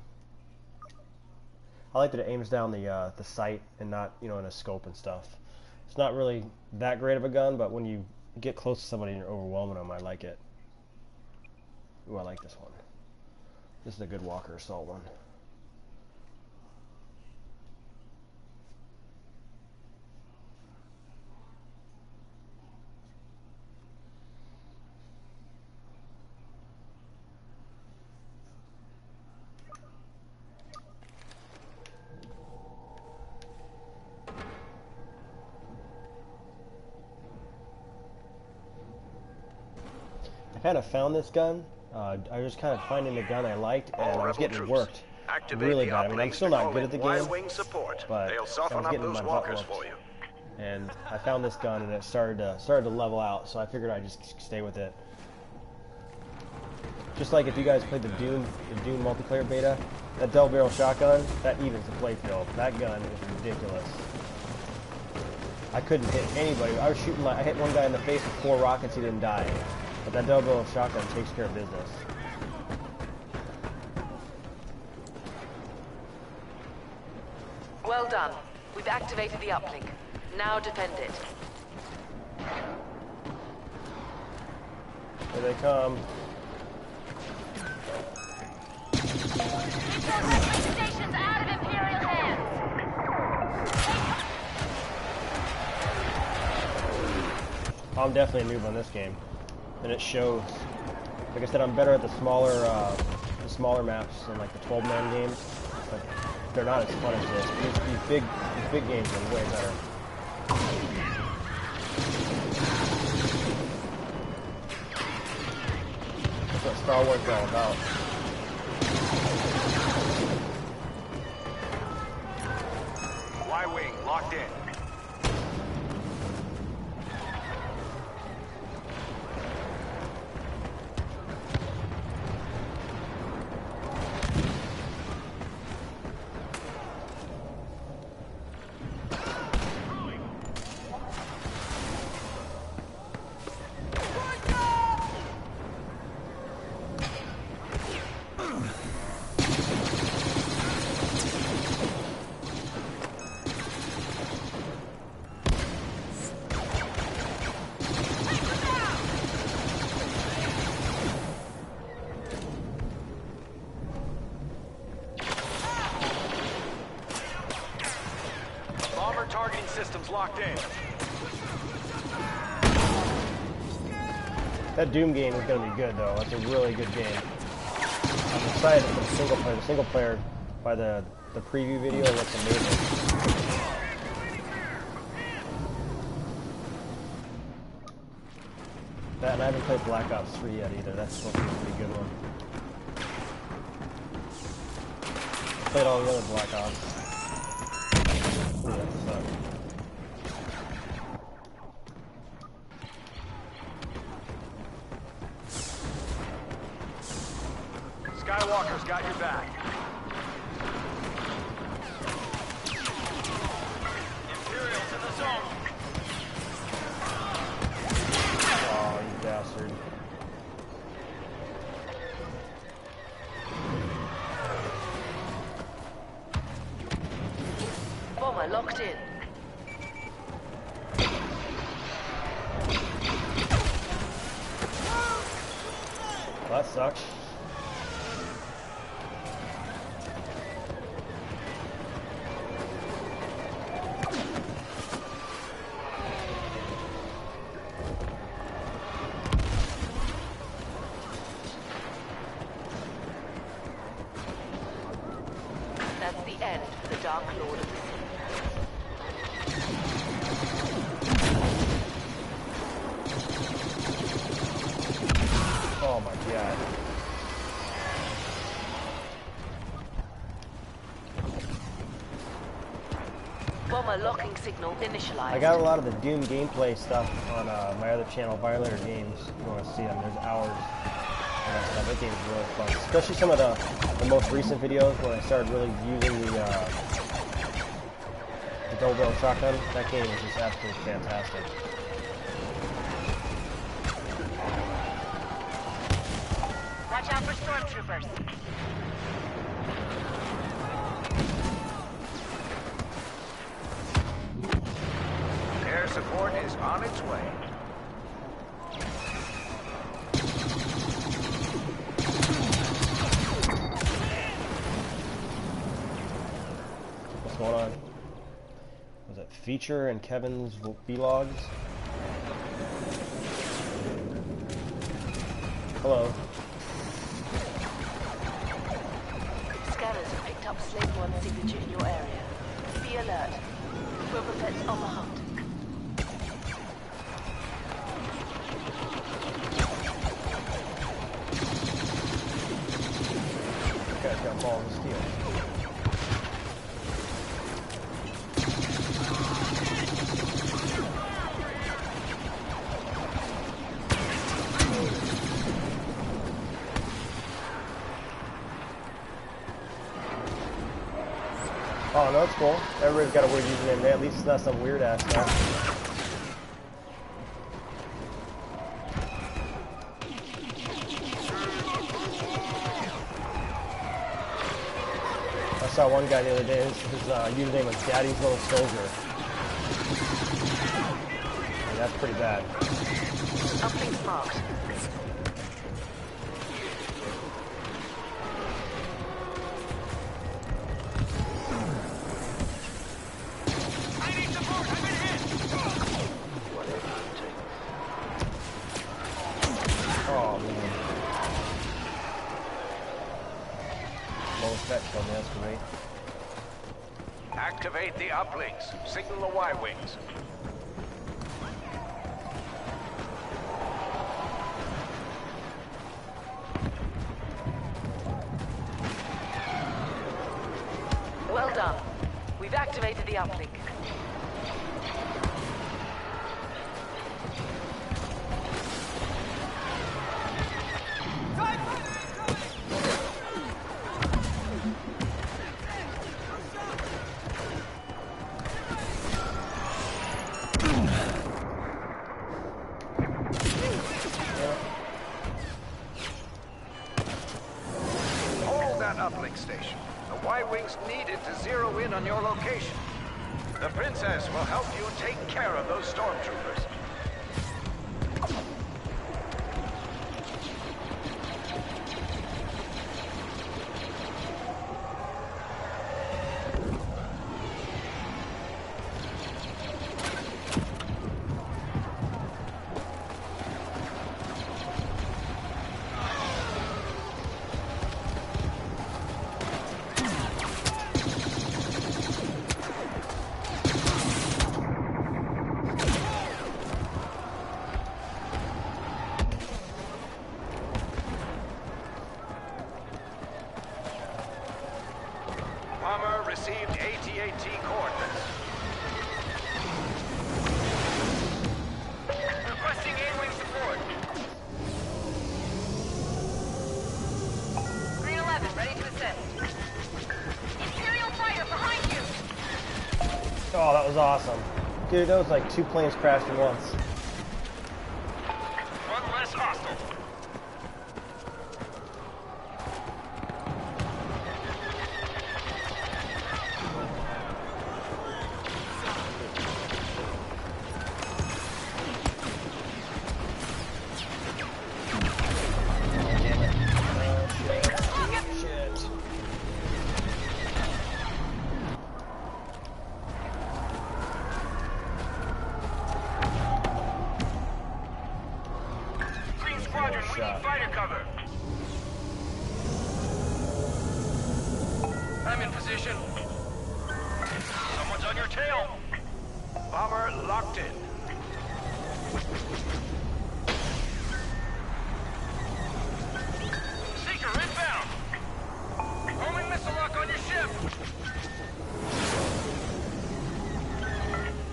I like that it aims down the sight and not, you know, in a scope and stuff. It's not really that great of a gun, but when you get close to somebody and you're overwhelming them, I like it. Ooh, I like this one. This is a good Walker Assault one. I kind of found this gun. I was kind of finding the gun I liked, and I was getting worked really bad. I mean, I'm still not good at the game, but I was getting my butt whooped. And I found this gun, and it started to level out. So I figured I'd just stay with it. Just like if you guys played the Dune multiplayer beta, that double barrel shotgun, that evens the playfield. That gun is ridiculous. I couldn't hit anybody. I hit one guy in the face with 4 rockets. He didn't die. But that double barrel shotgun takes care of business. Well done. We've activated the uplink. Now defend it. Here they come. Stations out of Imperial hands. I'm definitely a noob on this game, and it shows. Like I said, I'm better at the smaller maps and like the 12-man games, but they're not as fun as this. These big games are way better. That's what Star Wars is all about. Y-wing locked in. Targeting systems locked in. That Doom game is going to be good, though. That's a really good game. I'm excited for the single player. The single player, by the preview video, looks amazing. That, and I haven't played Black Ops 3 yet either. That's supposed to be a pretty good one. Played all the other Black Ops. Ooh, that sucked. Skywalker's got your back. Imperials in the zone. Oh, you bastard. Bomber locked in. Well, that sucks. That's the end for the Dark Lord of the Sea. Oh my god. Bomber locking signal initialized. I got a lot of the Doom gameplay stuff on my other channel, Violator Games. If you want to see them, there's hours of that stuff. That game's really fun. Especially some of the most recent videos when I started really using the double barrel shotgun. That game is just absolutely fantastic. Watch out for stormtroopers. Air support is on its way. What's going on? Was it Feature and Kevin's vlogs? Hello. Scanners have picked up Slave One signature in your area. Be alert. Boba Fett's on the hunt. This guy's got balls of steel. Oh, no, it's cool. Everybody's got a weird username. At least it's not some weird ass stuff. I saw one guy the other day. His username was Daddy's Little Soldier. And that's pretty bad. Uplink's marked. Oh, man. Lowest Fett killed me, that's great. Activate the uplinks. Signal the Y-wings. Well done. We've activated the uplink. Hold that uplink station. The Y-wings needed to zero in on your location. The Princess will help you take care of those stormtroopers. Bomber received AT-AT coordinates. Requesting A-wing support. Green Oh, that was awesome. Dude, that was like 2 planes crashed at once. One less hostile. Squadron, we need fighter cover. I'm in position. Someone's on your tail. Bomber locked in. Seeker inbound. Homing missile lock on your ship.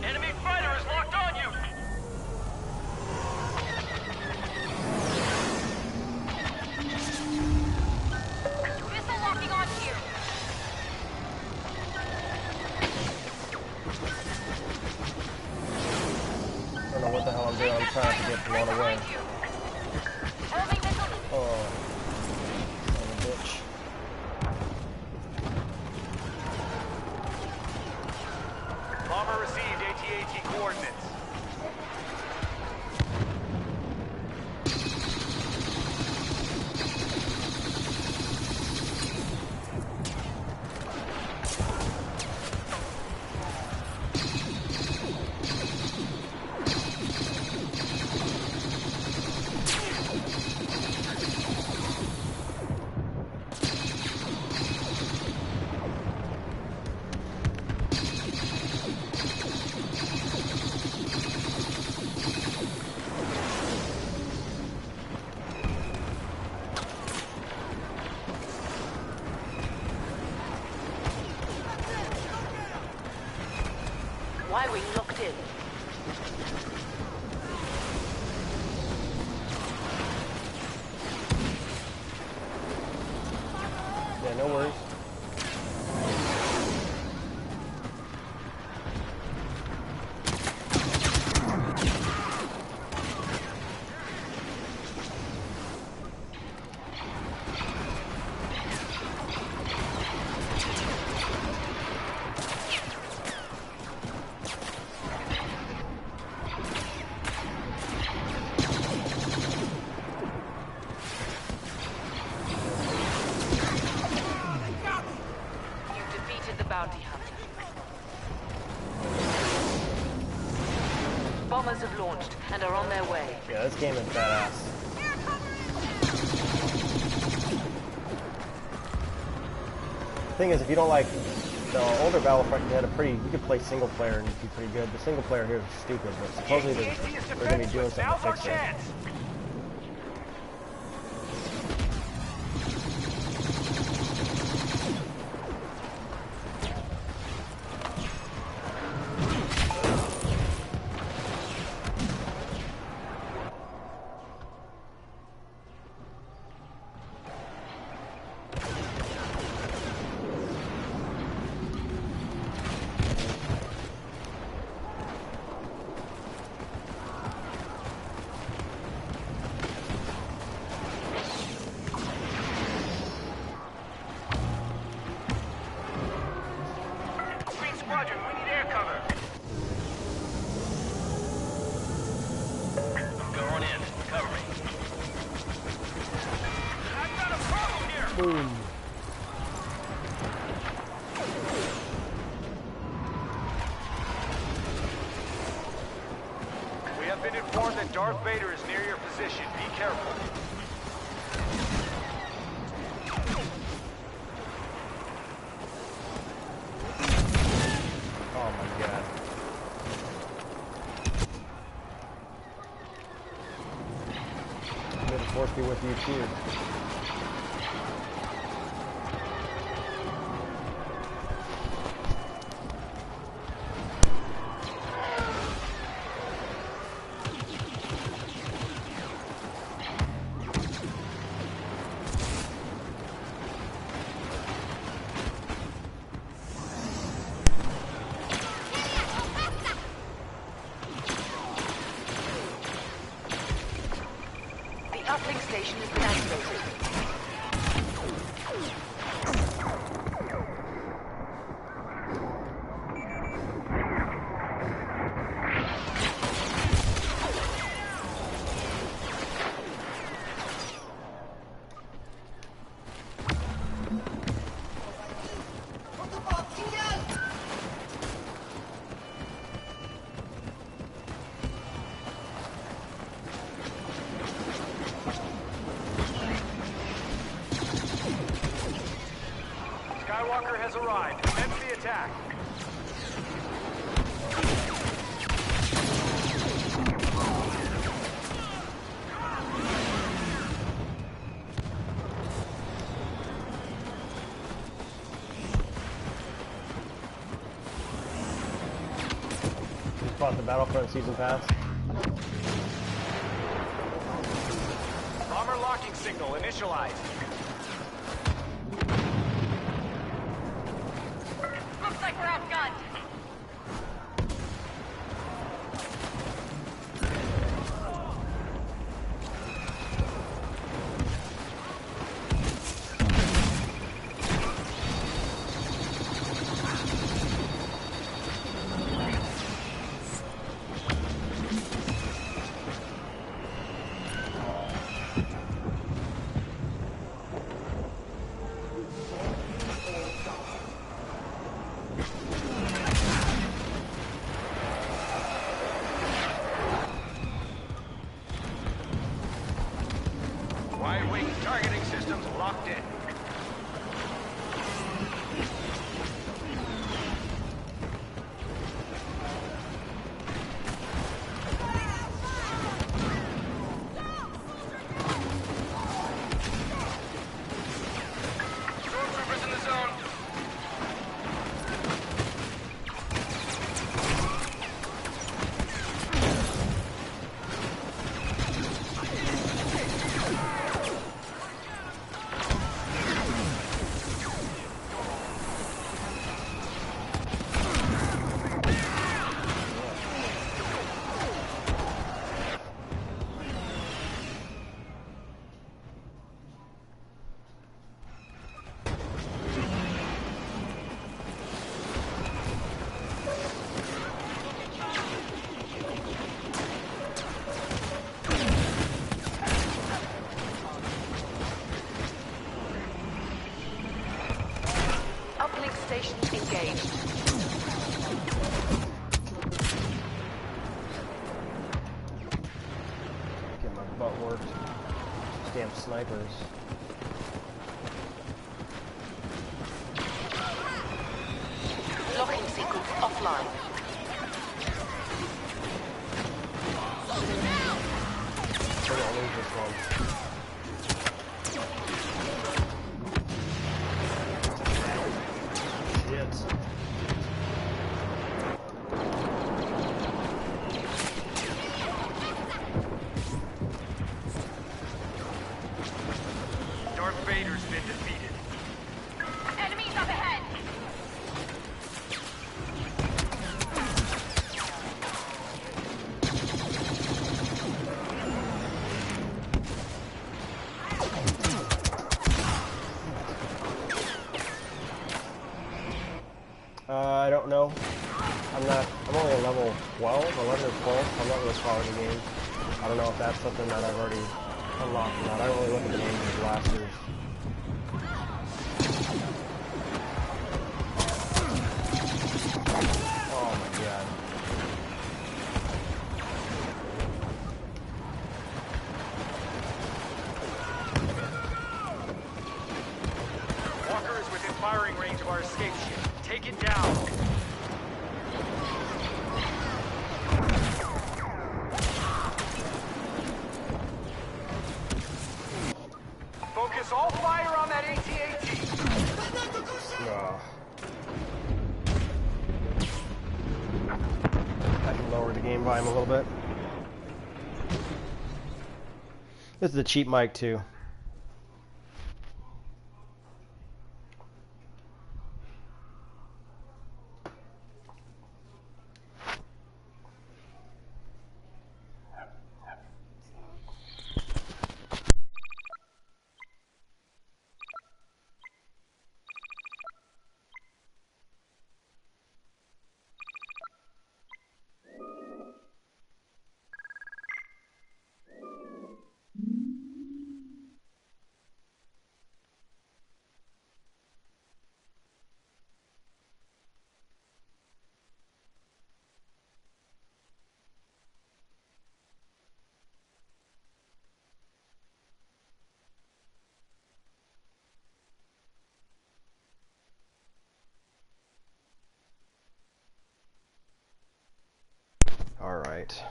Enemy fighter is locked on you. Missile locking on here. I don't know what the hell I'm doing. I'm trying to get blown away. Oh, son of a bitch. Bomber received AT-AT coordinates. Y-wing locked in. Yeah, no worries. You've defeated the bounty hunter. Bombers have launched and are on their way. Yeah, this game is badass. Thing is, if you don't like the older Battlefront, you could play single player and be pretty good. The single player here is stupid, but supposedly they're going to be doing something Now's to our fix it. chance. Squadron, we need air cover. I'm going in. Cover me. I've got a problem here. Boom. We have been informed that Darth Vader is near your position. Be careful. Oh my god. May the force be with you too. station has been activated. Skywalker has arrived. Commence the attack. Just bought the Battlefront Season Pass. Bomber locking signal initialized. Looks like we're outgunned. Y-wing targeting systems locked in. Stormtroopers in the zone. Uplink station engaged. Get my butt worked. Damn snipers. Locking sequence offline. We're gonna lose this one. Shit. Darth Vader's been defeated. Enemies up ahead. I don't know. I'm only a level 12, 11 or 12. I'm not really far in the game. I don't know if that's something that I've already unlocked or not. I don't really look at the names of blasters. Oh my god. Walker is within firing range of our escape ship. Take it down. Focus all fire on that AT-AT. I can lower the game volume a little bit. This is a cheap mic too. Alright.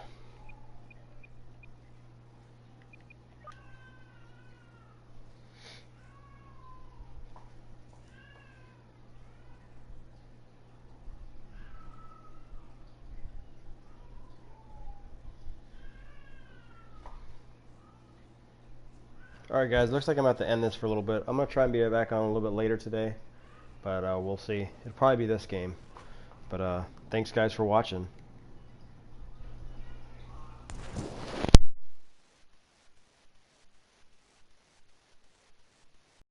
Alright guys, looks like I'm about to end this for a little bit. I'm going to try and be back on a little bit later today, but we'll see. It'll probably be this game. But thanks guys for watching.